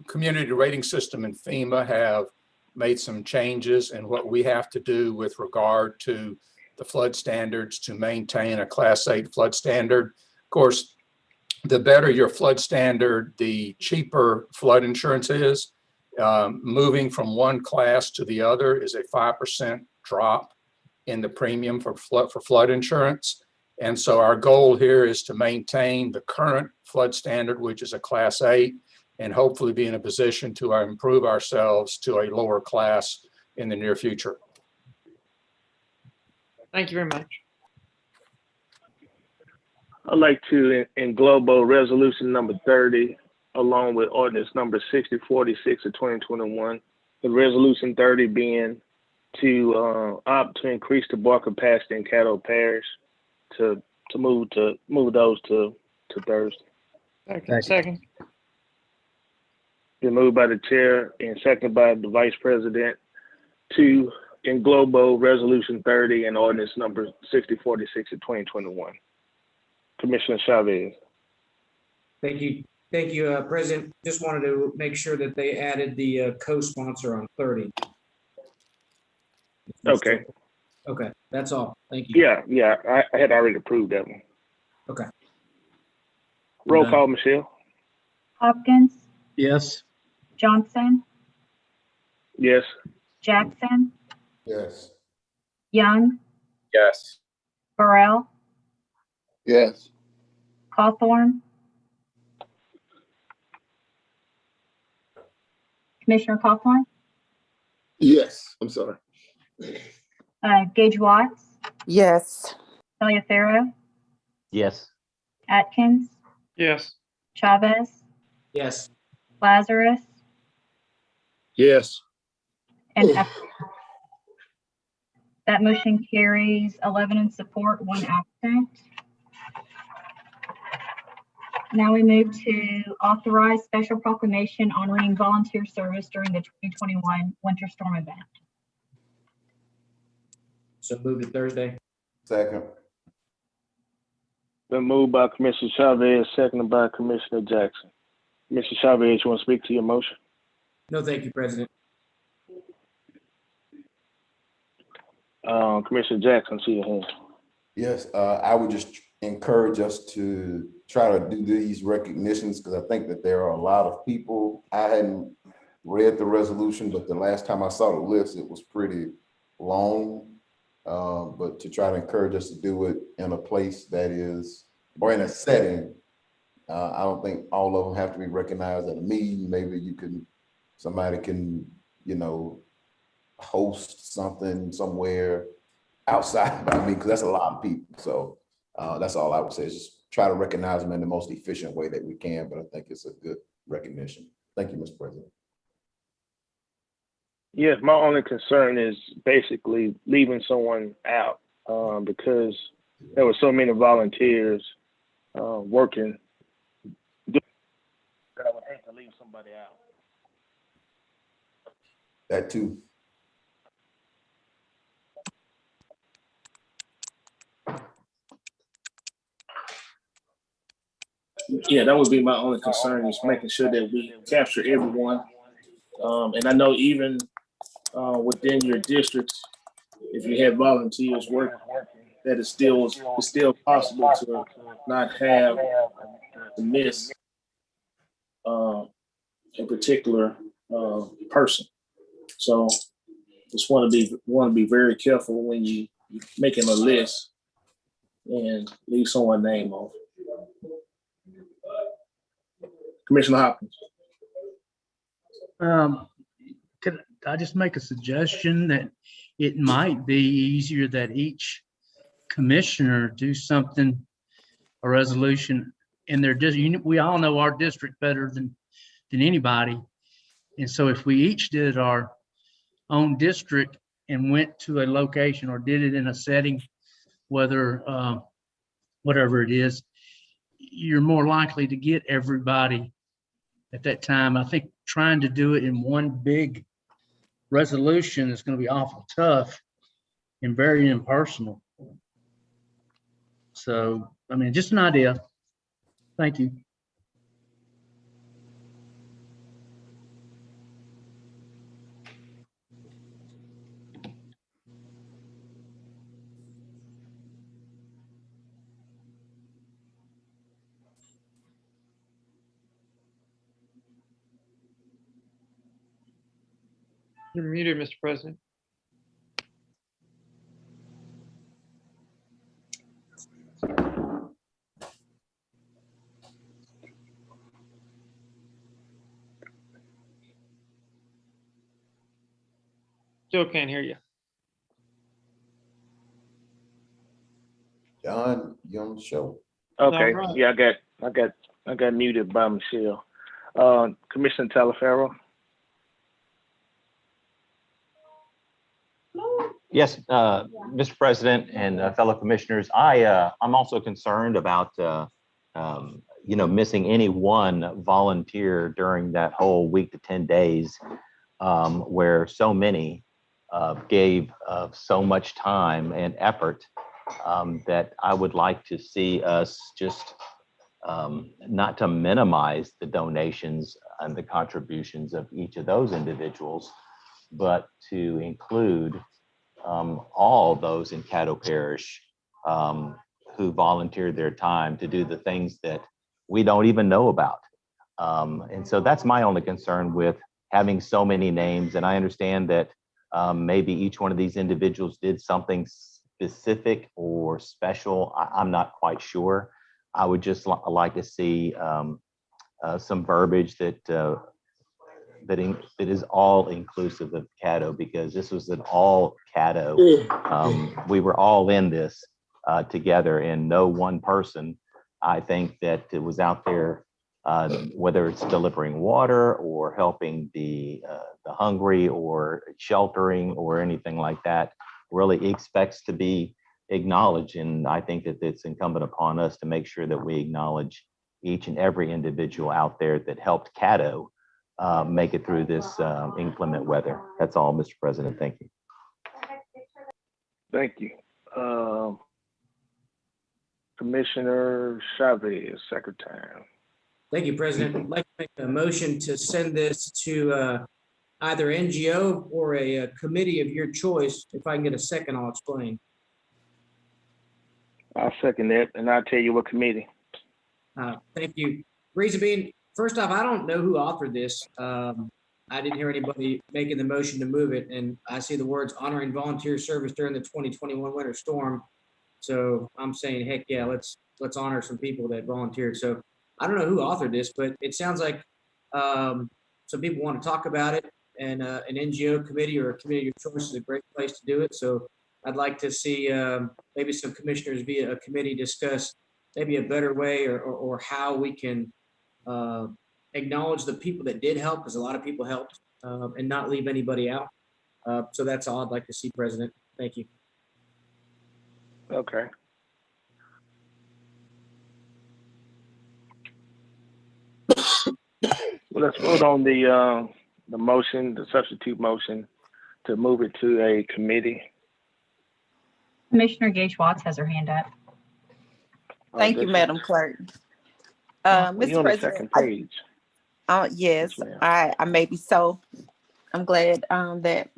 Speaker 16: community rating system and FEMA have made some changes in what we have to do with regard to the flood standards to maintain a Class 8 flood standard. Of course, the better your flood standard, the cheaper flood insurance is. Moving from one class to the other is a 5% drop in the premium for flood insurance. And so our goal here is to maintain the current flood standard, which is a class 8, and hopefully be in a position to improve ourselves to a lower class in the near future.
Speaker 8: Thank you very much.
Speaker 2: I'd like to englobo resolution number 30 along with ordinance number 6046 of 2021. The resolution 30 being to opt to increase the bar capacity in Caddo Parish to move those to Thursday.
Speaker 8: Second.
Speaker 2: Been moved by the chair and seconded by the vice president to englobo resolution 30 and ordinance number 6046 of 2021. Commissioner Chavez.
Speaker 4: Thank you. Thank you, President. Just wanted to make sure that they added the co-sponsor on 30.
Speaker 2: Okay.
Speaker 4: Okay, that's all. Thank you.
Speaker 2: Yeah, I had already approved that one.
Speaker 4: Okay.
Speaker 2: Roll call, Michelle.
Speaker 1: Hopkins,
Speaker 12: Yes.
Speaker 1: Johnson,
Speaker 2: Yes.
Speaker 1: Jackson,
Speaker 11: Yes.
Speaker 1: Young,
Speaker 16: Yes.
Speaker 1: Burrell,
Speaker 10: Yes.
Speaker 1: Cawthorn. Commissioner Cawthorn,
Speaker 13: Yes, I'm sorry.
Speaker 1: Gage Watts,
Speaker 6: Yes.
Speaker 1: Taliaferro,
Speaker 5: Yes.
Speaker 1: Atkins,
Speaker 8: Yes.
Speaker 1: Chavez,
Speaker 4: Yes.
Speaker 1: Lazarus,
Speaker 3: Yes.
Speaker 1: and Epler. That motion carries 11 in support, 1 absent. Now we move to authorize special proclamation honoring volunteer service during the 2021 winter storm event.
Speaker 4: So move to Thursday.
Speaker 11: Second.
Speaker 2: Been moved by Commissioner Chavez, seconded by Commissioner Jackson. Commissioner Chavez, you want to speak to your motion?
Speaker 4: No, thank you, President.
Speaker 2: Commissioner Jackson, see your hand.
Speaker 11: Yes, I would just encourage us to try to do these recognitions because I think that there are a lot of people. I hadn't read the resolution, but the last time I saw the list, it was pretty long. But to try to encourage us to do it in a place that is, or in a setting, I don't think all of them have to be recognized at a meeting. Maybe somebody can, host something somewhere outside. I mean, because that's a lot of people. So that's all I would say is just try to recognize them in the most efficient way that we can. But I think it's a good recognition. Thank you, Mr. President.
Speaker 2: Yes, my only concern is basically leaving someone out because there were so many volunteers working. I would hate to leave somebody out.
Speaker 11: That too.
Speaker 2: Yeah, that would be my only concern is making sure that we capture everyone. And I know even within your districts, if you have volunteers working, that it's still possible to not have to miss a particular person. So just want to be very careful when you're making a list and leave someone's name off. Commissioner Hopkins.
Speaker 12: Could I just make a suggestion that it might be easier that each commissioner do something, a resolution in their district. We all know our district better than anybody. And so if we each did our own district and went to a location or did it in a setting, whether whatever it is, you're more likely to get everybody at that time. I think trying to do it in one big resolution is going to be awful tough and very impersonal. So, I mean, just an idea. Thank you.
Speaker 8: You're muted, Mr. President. Still can't hear you.
Speaker 11: John, you on the show?
Speaker 2: Okay,
Speaker 8: All right.
Speaker 2: yeah, I got muted by Michelle. Commissioner Talaferro.
Speaker 5: Yes, Mr. President and fellow commissioners, I'm also concerned about, missing any one volunteer during that whole week to 10 days where so many gave so much time and effort that I would like to see us just not to minimize the donations and the contributions of each of those individuals, but to include all those in Caddo Parish who volunteered their time to do the things that we don't even know about. And so that's my only concern with having so many names. And I understand that maybe each one of these individuals did something specific or special. I'm not quite sure. I would just like to see some verbiage that is all inclusive of Caddo, because this was an all Caddo. We were all in this together, and no one person, I think, that it was out there, whether it's delivering water or helping the hungry or sheltering or anything like that, really expects to be acknowledged. And I think that it's incumbent upon us to make sure that we acknowledge each and every individual out there that helped Caddo make it through this inclement weather. That's all, Mr. President. Thank you.
Speaker 2: Thank you. Commissioner Chavez, Secretary.
Speaker 4: Thank you, President. I'd like to make a motion to send this to either NGO or a committee of your choice. If I can get a second, I'll explain.
Speaker 2: I'll second that, and I'll tell you what committee.
Speaker 4: Thank you. Reason being, first off, I don't know who authored this. I didn't hear anybody making the motion to move it, and I see the words honoring volunteer service during the 2021 winter storm. So I'm saying, heck yeah, let's honor some people that volunteered. So I don't know who authored this, but it sounds like some people want to talk about it, and an NGO committee or a committee of your choice is a great place to do it. So I'd like to see maybe some commissioners via a committee discuss maybe a better way or how we can acknowledge the people that did help, because a lot of people helped, and not leave anybody out. So that's all I'd like to see, President. Thank you.
Speaker 2: Okay. Well, let's vote on the motion, the substitute motion, to move it to a committee.
Speaker 1: Commissioner Gage Watts has her hand up.
Speaker 6: Thank you, Madam Clerk.
Speaker 2: You're
Speaker 6: Mr.
Speaker 2: on the
Speaker 6: President.
Speaker 2: second page.
Speaker 6: Yes,
Speaker 2: Yes,
Speaker 6: I may be so. I'm glad that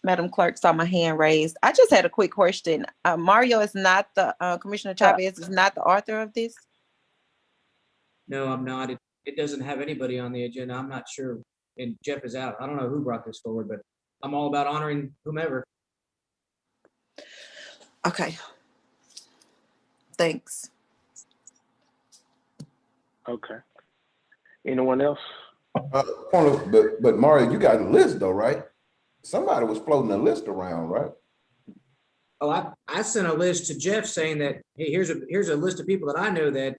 Speaker 6: Madam Clerk saw my hand raised. I just had a quick question. Mario is not the, Commissioner Chavez is not the author of this?
Speaker 4: No, I'm not. It doesn't have anybody on the agenda. I'm not sure. And Jeff is out. I don't know who brought this forward, but I'm all about honoring whomever.
Speaker 6: Okay. Thanks.
Speaker 2: Okay. Anyone else?
Speaker 11: But Mario, you got a list though, right? Somebody was floating a list around, right?
Speaker 4: Oh, I sent a list to Jeff saying that, hey, here's a list of people that I know that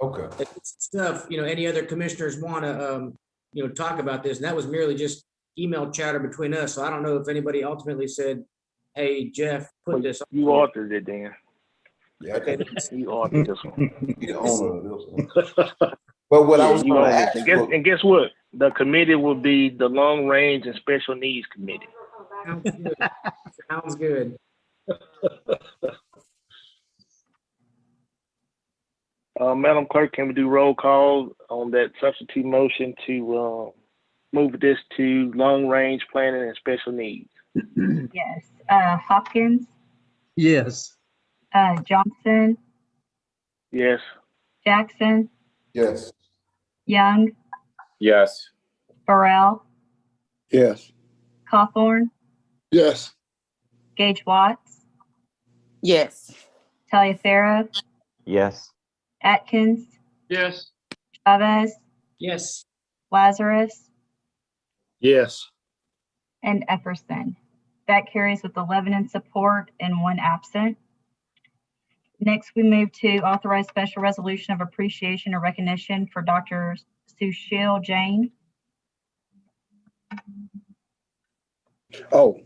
Speaker 11: okay,
Speaker 4: that stuff, any other commissioners want to talk about this, and that was merely just email chatter between us. So I don't know if anybody ultimately said, hey, Jeff, put this on.
Speaker 2: You authored it, Dan.
Speaker 11: Yeah,
Speaker 4: okay.
Speaker 2: You authored this one.
Speaker 11: The owner of this one. But what I was
Speaker 2: you
Speaker 11: going to
Speaker 2: own
Speaker 11: ask,
Speaker 2: it. And guess what? The committee will be the Long Range and Special Needs Committee.
Speaker 4: Sounds good. Sounds good.
Speaker 2: Madam Clerk, can we do roll call on that substitute motion to move this to Long Range Planning and Special Needs?
Speaker 1: Yes. Hopkins,
Speaker 12: Yes.
Speaker 1: Johnson,
Speaker 2: Yes.
Speaker 1: Jackson,
Speaker 11: yes,
Speaker 1: Young,
Speaker 17: Yes.
Speaker 1: Burrell,
Speaker 10: Yes.
Speaker 1: Cawthorn,
Speaker 13: Yes.
Speaker 1: Gage Watts,
Speaker 6: Yes.
Speaker 1: Taliaferro,
Speaker 5: Yes.
Speaker 1: Atkins,
Speaker 8: Yes.
Speaker 1: Chavez,
Speaker 4: Yes.
Speaker 1: Lazarus,
Speaker 3: Yes.
Speaker 1: and Epperson. That carries with 11 in support and 1 absent. Next, we move to authorize special resolution of appreciation or recognition for Dr. Sushil Jain.
Speaker 10: Oh,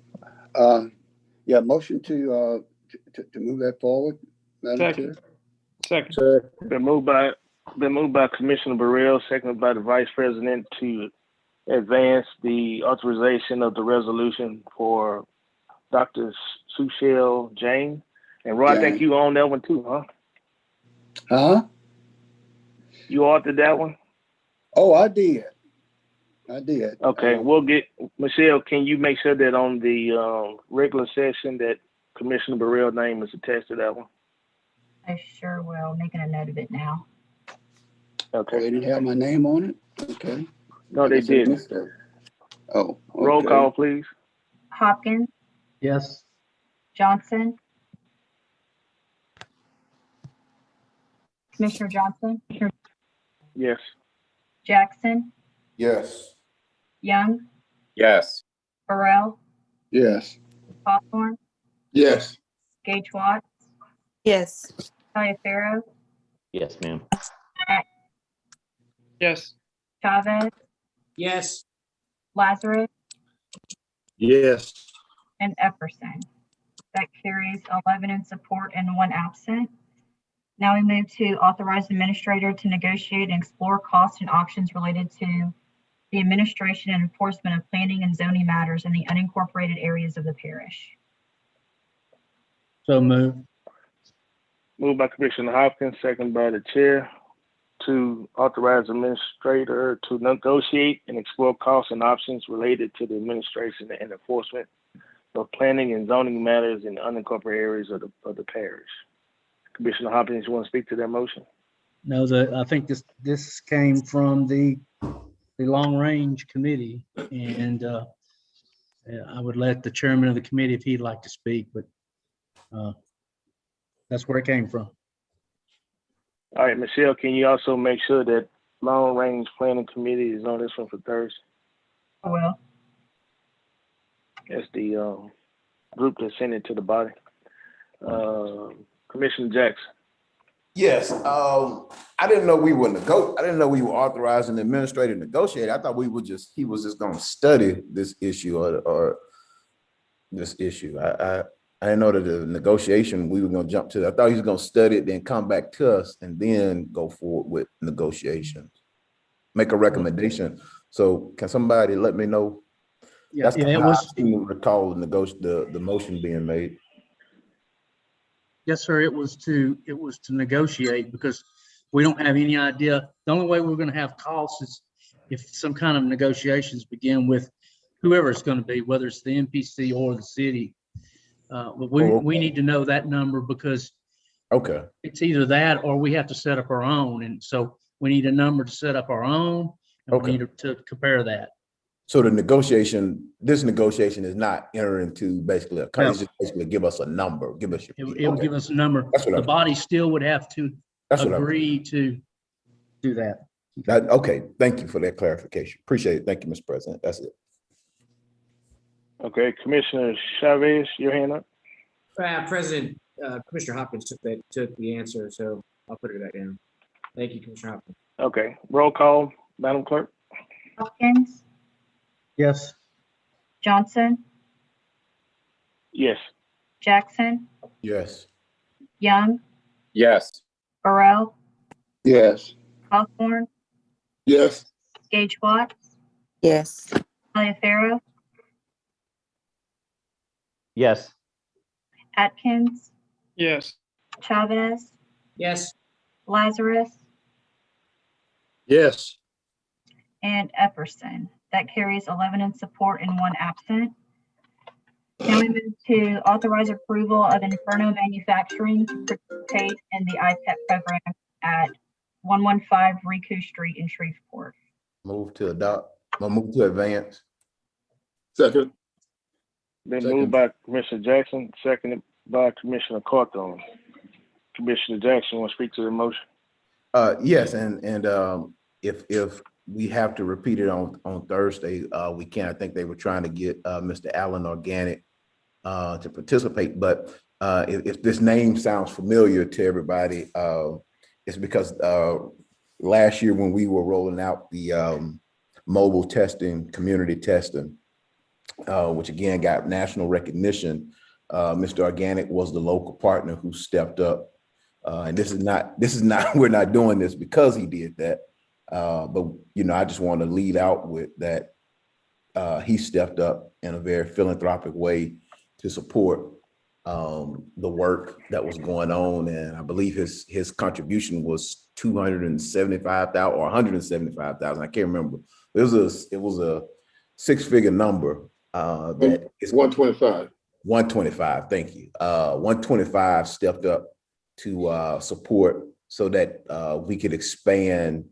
Speaker 10: yeah, motion to move that forward, Madam Chair.
Speaker 8: Second.
Speaker 2: Been moved by Commissioner Burrell, seconded by the Vice President to advance the authorization of the resolution for Dr. Sushil Jain. And Roy, I think you own that one too, huh?
Speaker 10: Huh?
Speaker 2: You authored that one?
Speaker 10: Oh, I did.
Speaker 2: Okay, we'll get, Michelle, can you make sure that on the regular session that Commissioner Burrell's name is attached to that one?
Speaker 1: I sure will, making a note of it now.
Speaker 2: Okay.
Speaker 10: They didn't have my name on it? Okay.
Speaker 2: No, they didn't.
Speaker 10: Oh, okay.
Speaker 2: Roll call, please.
Speaker 1: Hopkins,
Speaker 12: Yes.
Speaker 1: Johnson. Commissioner Johnson,
Speaker 2: Yes.
Speaker 1: Jackson,
Speaker 11: Yes.
Speaker 1: Young,
Speaker 11: Yes.
Speaker 1: Burrell,
Speaker 10: Yes.
Speaker 1: Hawthorne,
Speaker 13: Yes.
Speaker 1: Gage Watts,
Speaker 6: Yes.
Speaker 1: Taliaferro,
Speaker 5: Yes, ma'am.
Speaker 8: Yes.
Speaker 1: Chavez,
Speaker 4: Yes.
Speaker 1: Lazarus,
Speaker 3: Yes.
Speaker 1: and Epperson. That carries 11 in support and 1 absent. Now we move to authorize the administrator to negotiate and explore costs and options related to the administration and enforcement of planning and zoning matters in the unincorporated areas of the parish.
Speaker 12: So moved.
Speaker 2: Moved by Commissioner Hopkins, second by the chair, to authorize the administrator to negotiate and explore costs and options related to the administration and enforcement of planning and zoning matters in the unincorporated areas of the parish. Commissioner Hopkins, you want to speak to that motion?
Speaker 12: No, I think this came from the long range committee, and I would let the chairman of the committee if he'd like to speak, but that's where it came from.
Speaker 2: All right, Michelle, can you also make sure that long range planning committee is on this one for Thursday?
Speaker 1: I will.
Speaker 2: That's the group that sent it to the body. Commissioner Jackson.
Speaker 11: Yes, I didn't know we were I didn't know we were authorizing the administrator to negotiate. I thought he was just going to study this issue or this issue. I didn't know that the negotiation we were going to jump to. I thought he was going to study it, then come back to us, and then go forward with negotiations. Make a recommendation. So can somebody let me know?
Speaker 12: Yeah, it was.
Speaker 11: I recall the motion being made.
Speaker 12: Yes, sir. It was to negotiate because we don't have any idea. The only way we're going to have costs is if some kind of negotiations begin with whoever it's going to be, whether it's the NPC or the city. But we need to know that number because it's either that or we have to set up our own. And so we need a number to set up our own, and we need to compare that.
Speaker 11: So this negotiation is not entering into basically a it's just basically give us a number, give us your.
Speaker 12: It will give us a number. The body still would have to agree to do that.
Speaker 11: Okay, thank you for that clarification. Appreciate it. Thank you, Mr. President. That's it.
Speaker 2: Okay, Commissioner Chavez, your hand up.
Speaker 4: President, Commissioner Hopkins took the answer, so I'll put it back down. Thank you, Commissioner Hopkins.
Speaker 2: Okay, roll call, Madam Clerk.
Speaker 1: Hopkins,
Speaker 12: Yes.
Speaker 1: Johnson,
Speaker 2: Yes.
Speaker 1: Jackson,
Speaker 11: Yes.
Speaker 1: Young,
Speaker 11: Yes.
Speaker 1: Burrell,
Speaker 10: Yes.
Speaker 1: Hawthorne,
Speaker 13: Yes.
Speaker 1: Gage Watts,
Speaker 6: Yes.
Speaker 1: Taliaferro,
Speaker 5: Yes.
Speaker 1: Atkins,
Speaker 8: Yes.
Speaker 1: Chavez,
Speaker 4: Yes.
Speaker 1: Lazarus,
Speaker 3: Yes.
Speaker 1: and Epperson. That carries 11 in support and 1 absent. Now we move to authorize approval of Inferno Manufacturing to participate in the IPEP program at 115 Riku Street in Shreveport.
Speaker 11: Move to advance.
Speaker 13: Second.
Speaker 2: Been moved by Commissioner Jackson, seconded by Commissioner Cawthorn. Commissioner Jackson, want to speak to the motion?
Speaker 11: Yes, and if we have to repeat it on Thursday. We can't. I think they were trying to get Mr. Allen Organic to participate, but if this name sounds familiar to everybody, it's because last year when we were rolling out the mobile testing, community testing, which again got national recognition, Mr. Organic was the local partner who stepped up. And this is not, we're not doing this because he did that. But, you know, I just want to lead out with that. He stepped up in a very philanthropic way to support the work that was going on. And I believe his contribution was $275,000 or $175,000. I can't remember. It was a six-figure number. That
Speaker 13: it's 125.
Speaker 11: 125. Thank you. 125 stepped up to support so that we could expand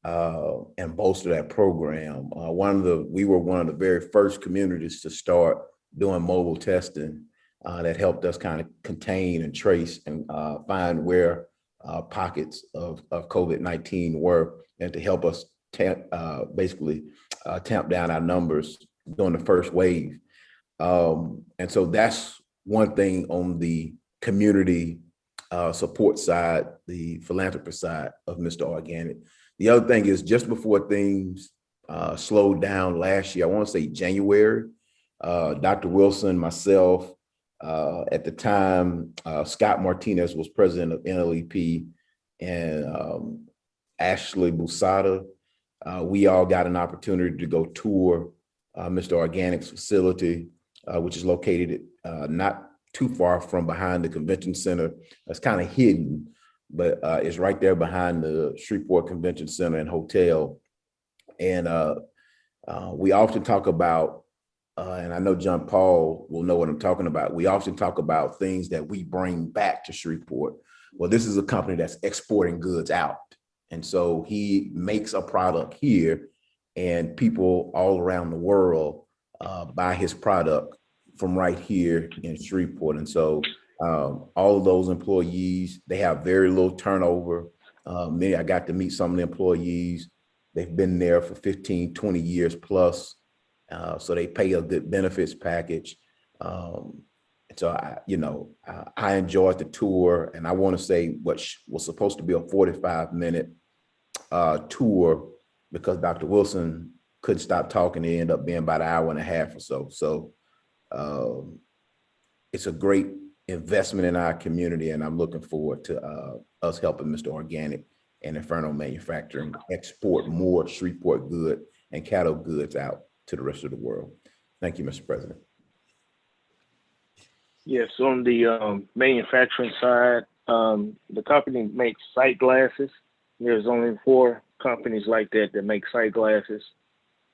Speaker 11: and bolster that program. We were one of the very first communities to start doing mobile testing that helped us kind of contain and trace and find where pockets of COVID-19 were, and to help us basically tamp down our numbers during the first wave. And so that's one thing on the community support side, the philanthropy side of Mr. Organic. The other thing is, just before things slowed down last year, I want to say January, Dr. Wilson, myself, at the time, Scott Martinez was president of NLEP, and Ashley Busada, we all got an opportunity to go tour Mr. Organic's facility, which is located not too far from behind the convention center. It's kind of hidden, but it's right there behind the Shreveport Convention Center and Hotel. And we often talk about, and I know John Paul will know what I'm talking about, we often talk about things that we bring back to Shreveport. Well, this is a company that's exporting goods out. And so he makes a product here, and people all around the world buy his product from right here in Shreveport. And so all of those employees, they have very little turnover. I got to meet some of the employees. They've been there for 15, 20 years plus. So they pay a good benefits package. So I enjoyed the tour, and I want to say what was supposed to be a 45-minute tour, because Dr. Wilson couldn't stop talking. It ended up being about an hour and a half or so. So it's a great investment in our community, and I'm looking forward to us helping Mr. Organic and Inferno Manufacturing export more Shreveport good and cattle goods out to the rest of the world. Thank you, Mr. President.
Speaker 2: Yes, on the manufacturing side, the company makes sight glasses. There's only 4 companies like that make sight glasses.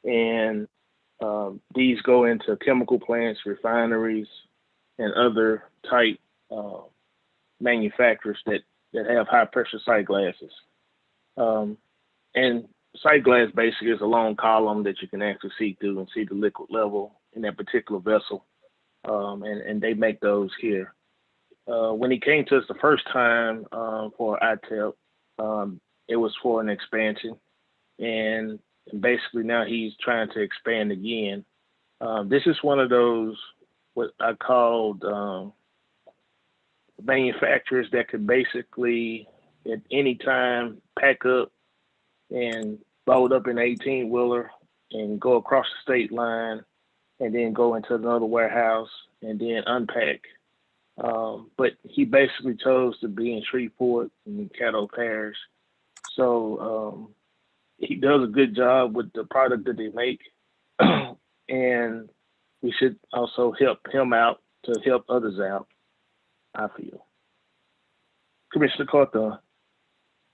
Speaker 2: And these go into chemical plants, refineries, and other type manufacturers that have high pressure sight glasses. And sight glass basically is a long column that you can actually see through and see the liquid level in that particular vessel. And they make those here. When he came to us the first time for ITEP, it was for an expansion. And basically now he's trying to expand again. This is one of those, what I called manufacturers that could basically at any time pack up and load up an 18-wheeler and go across the state line and then go into another warehouse and then unpack. But he basically chose to be in Shreveport and Caddo Parish. So he does a good job with the product that they make. And we should also help him out to help others out, I feel. Commissioner Carthon.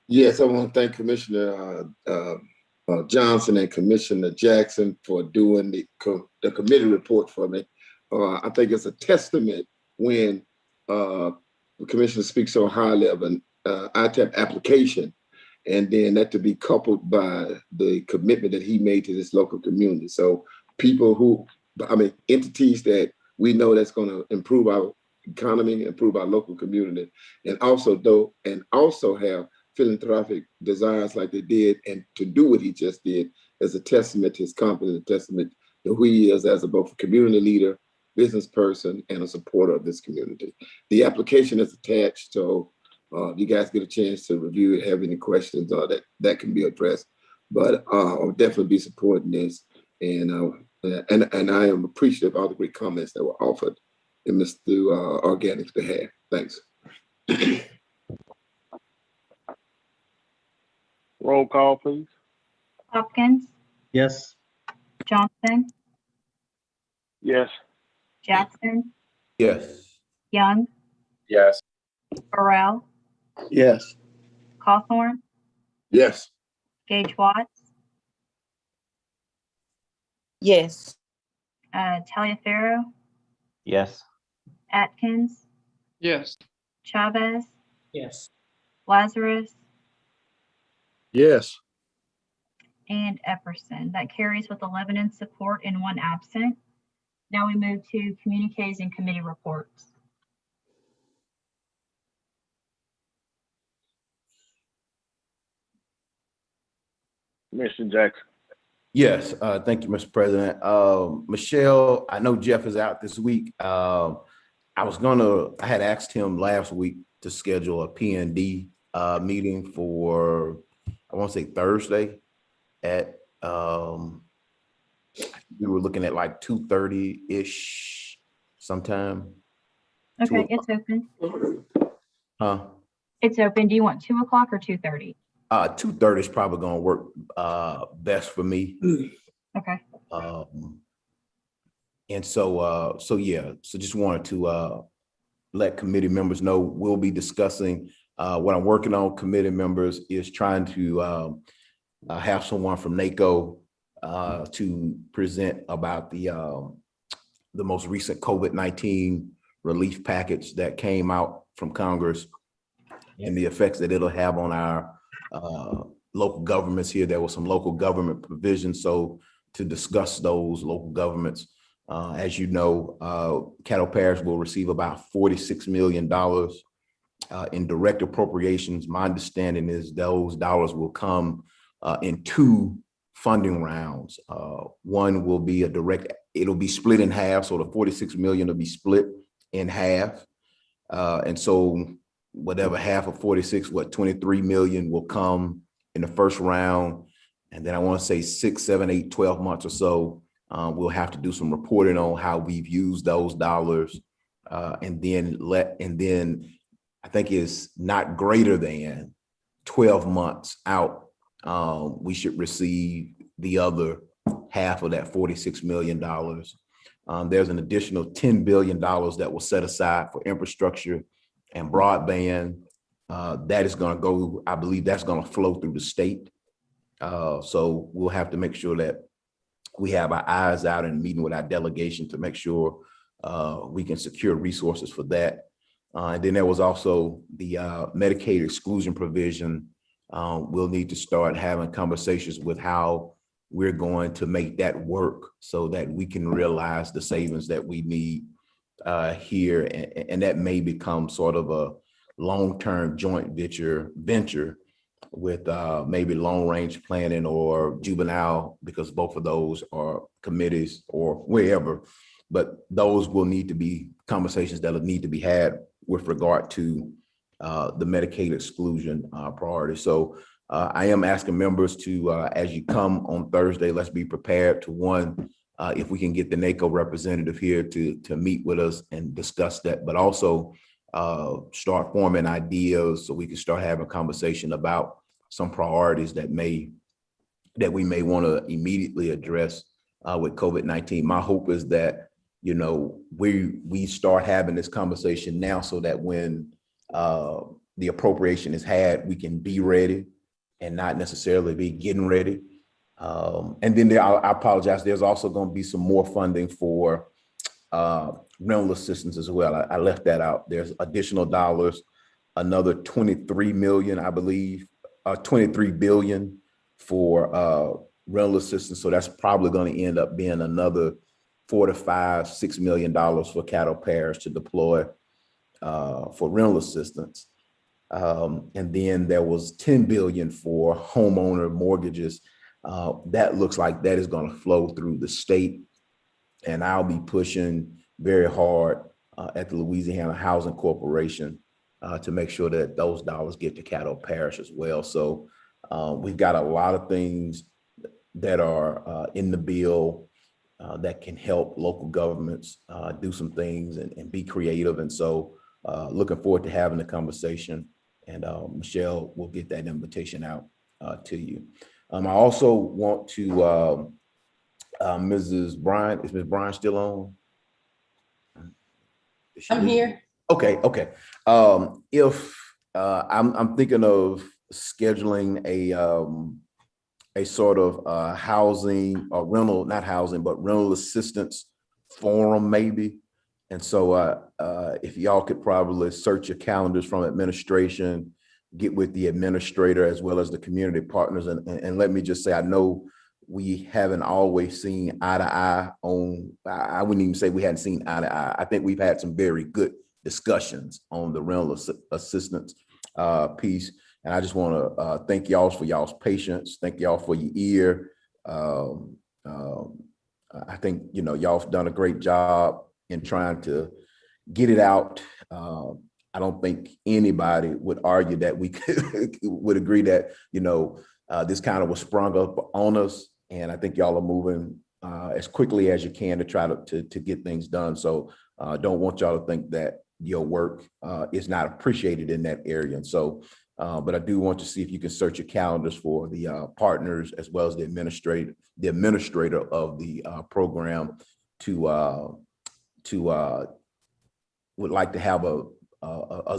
Speaker 13: Yes, I want to thank Commissioner Johnson and Commissioner Jackson for doing the committee report for me. I think it's a testament when the commissioner speaks so highly of an ITEP application, and then that to be coupled by the commitment that he made to this local community. So entities that we know that's going to improve our economy, improve our local community, and also have philanthropic desires like they did, and to do what he just did is a testament to his confidence, a testament to who he is as both a community leader, business person, and a supporter of this community. The application is attached, so if you guys get a chance to review it, have any questions, that can be addressed. But I'll definitely be supporting this, and I am appreciative of all the great comments that were offered in Mr. Organic's behalf. Thanks.
Speaker 2: Roll call, please.
Speaker 1: Hopkins,
Speaker 12: Yes.
Speaker 1: Johnson,
Speaker 2: Yes.
Speaker 1: Jackson,
Speaker 11: Yes.
Speaker 1: Young,
Speaker 16: Yes.
Speaker 1: Burrell,
Speaker 10: Yes.
Speaker 1: Cawthorn,
Speaker 13: Yes.
Speaker 1: Gage Watts,
Speaker 6: Yes.
Speaker 1: Taliaferro,
Speaker 5: Yes.
Speaker 1: Atkins,
Speaker 8: Yes.
Speaker 1: Chavez,
Speaker 4: Yes.
Speaker 1: Lazarus,
Speaker 3: Yes.
Speaker 1: and Epperson. That carries with 11 in support and 1 absent. Now we move to communiques and committee reports.
Speaker 2: Mr. Jackson.
Speaker 11: Yes, thank you, Mr. President. Michelle, I know Jeff is out this week. I had asked him last week to schedule a P&D meeting for, I want to say Thursday at, we were looking at like 2:30-ish sometime.
Speaker 1: Okay, it's open.
Speaker 11: Huh?
Speaker 1: It's open. Do you want 2 o'clock or 2:30?
Speaker 11: 2:30 is probably gonna work best for me.
Speaker 1: Okay.
Speaker 11: And so just wanted to let committee members know we'll be discussing what I'm working on. Committee members is trying to have someone from NACO to present about the most recent COVID-19 relief package that came out from Congress and the effects that it'll have on our local governments here. There were some local government provisions. So to discuss those local governments, as you know, Caddo Parish will receive about $46 million in direct appropriations. My understanding is those dollars will come in 2 funding rounds. One will be it'll be split in half. So the $46 million will be split in half. And so whatever half of 46, 23 million will come in the first round. And then I want to say 6, 7, 8, 12 months or so, we'll have to do some reporting on how we've used those dollars. And then I think it's not greater than 12 months out, we should receive the other half of that $46 million. There's an additional $10 billion that was set aside for infrastructure and broadband. That is going to go, I believe that's going to flow through the state. So we'll have to make sure that we have our eyes out and meeting with our delegation to make sure we can secure resources for that. And then there was also the Medicaid exclusion provision. We'll need to start having conversations with how we're going to make that work so that we can realize the savings that we need here. And that may become sort of a long-term joint venture with maybe long-range planning or juvenile, because both of those are committees or wherever. But those will need to be conversations that will need to be had with regard to the Medicaid exclusion priority. So I am asking members to, as you come on Thursday, let's be prepared to, one, if we can get the NACO representative here to meet with us and discuss that, but also start forming ideas so we can start having a conversation about some priorities that we may want to immediately address with COVID-19. My hope is that, you know, we start having this conversation now so that when the appropriation is had, we can be ready and not necessarily be getting ready. And then I apologize, there's also going to be some more funding for rental assistance as well. I left that out. There's additional dollars, another 23 million, I believe, 23 billion for rental assistance. So that's probably going to end up being another $4 to $6 million for Caddo Parish to deploy for rental assistance. And then there was 10 billion for homeowner mortgages. That looks like that is going to flow through the state. And I'll be pushing very hard at the Louisiana Housing Corporation to make sure that those dollars get to Caddo Parish as well. So we've got a lot of things that are in the bill that can help local governments do some things and be creative. And so looking forward to having the conversation. And Michelle will get that invitation out to you. I also want to, Mrs. Bryan, is Ms. Bryan still on?
Speaker 9: I'm here.
Speaker 11: Okay. If I'm thinking of scheduling a sort of housing or rental, not housing, but rental assistance forum maybe. And so if y'all could probably search your calendars from administration, get with the administrator as well as the community partners. And let me just say, I know we haven't always seen eye to eye on, I wouldn't even say we hadn't seen eye to eye. I think we've had some very good discussions on the rental assistance piece. And I just want to thank y'all for y'all's patience. Thank y'all for your ear. I think, you know, y'all have done a great job in trying to get it out. I don't think anybody would argue that we would agree that, you know, this kind of was sprung up on us. And I think y'all are moving as quickly as you can to try to get things done. So don't want y'all to think that your work is not appreciated in that area. And so, but I do want to see if you can search your calendars for the partners as well as the administrator of the program would like to have a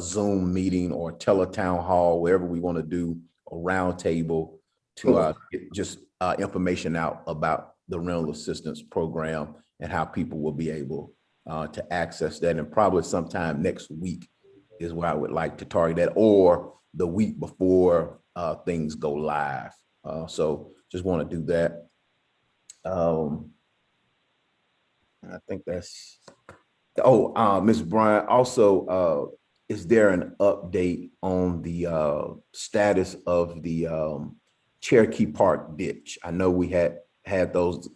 Speaker 11: Zoom meeting or teletown hall, wherever we want to do a round table to get just information out about the rental assistance program and how people will be able to access that. And probably sometime next week is where I would like to target that, or the week before things go live. So just want to do that. I think that's, Ms. Bryant, also, is there an update on the status of the Cherokee Park ditch? I know we had those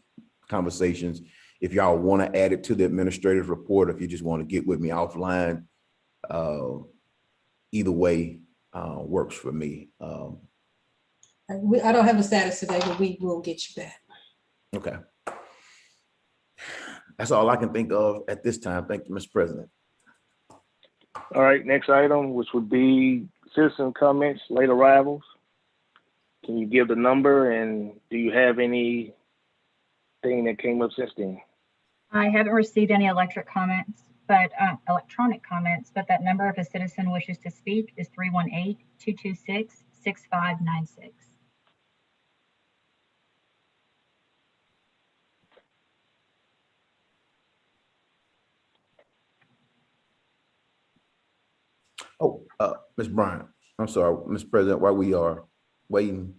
Speaker 11: conversations. If y'all want to add it to the administrative report, if you just want to get with me offline, either way works for me.
Speaker 9: I don't have a status today, but we will get you that.
Speaker 11: Okay. That's all I can think of at this time. Thank you, Mr. President.
Speaker 2: All right, next item, which would be citizen comments, late arrivals. Can you give the number, and do you have anything that came up since then?
Speaker 1: I haven't received any electronic comments, but that number, if a citizen wishes to speak, is 318-226-6596.
Speaker 11: Ms. Bryant, I'm sorry, Mr. President, while we are waiting,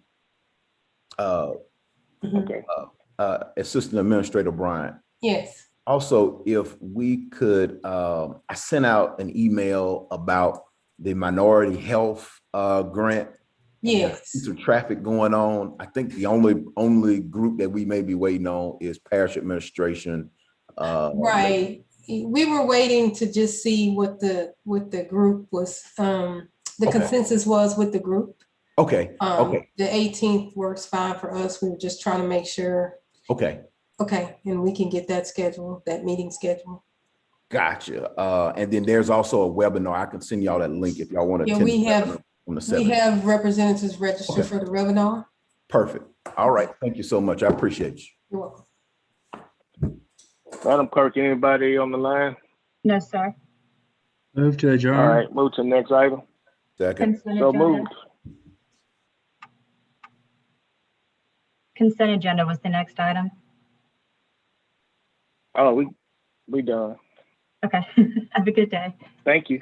Speaker 11: Assistant Administrator Bryant.
Speaker 9: Yes.
Speaker 11: Also, if we could, I sent out an email about the minority health grant.
Speaker 9: Yes.
Speaker 11: Some traffic going on. I think the only group that we may be waiting on is parish administration.
Speaker 9: Right. We were waiting to just see what the group was, the consensus was with the group.
Speaker 11: Okay.
Speaker 9: The 18th works fine for us. We were just trying to make sure.
Speaker 11: Okay.
Speaker 9: And we can get that scheduled, that meeting scheduled.
Speaker 11: Gotcha. And then there's also a webinar. I can send y'all that link if y'all want to.
Speaker 9: Yeah, we have representatives registered for the webinar.
Speaker 11: Perfect. All right. Thank you so much. I appreciate you.
Speaker 9: You're welcome.
Speaker 2: Madam Clerk, anybody on the line?
Speaker 1: No, sir.
Speaker 12: Move to adjourn.
Speaker 2: All right, move to the next item.
Speaker 11: Second.
Speaker 2: So moved.
Speaker 1: Consent agenda was the next item.
Speaker 2: Oh, we done.
Speaker 1: Okay. Have a good day.
Speaker 2: Thank you.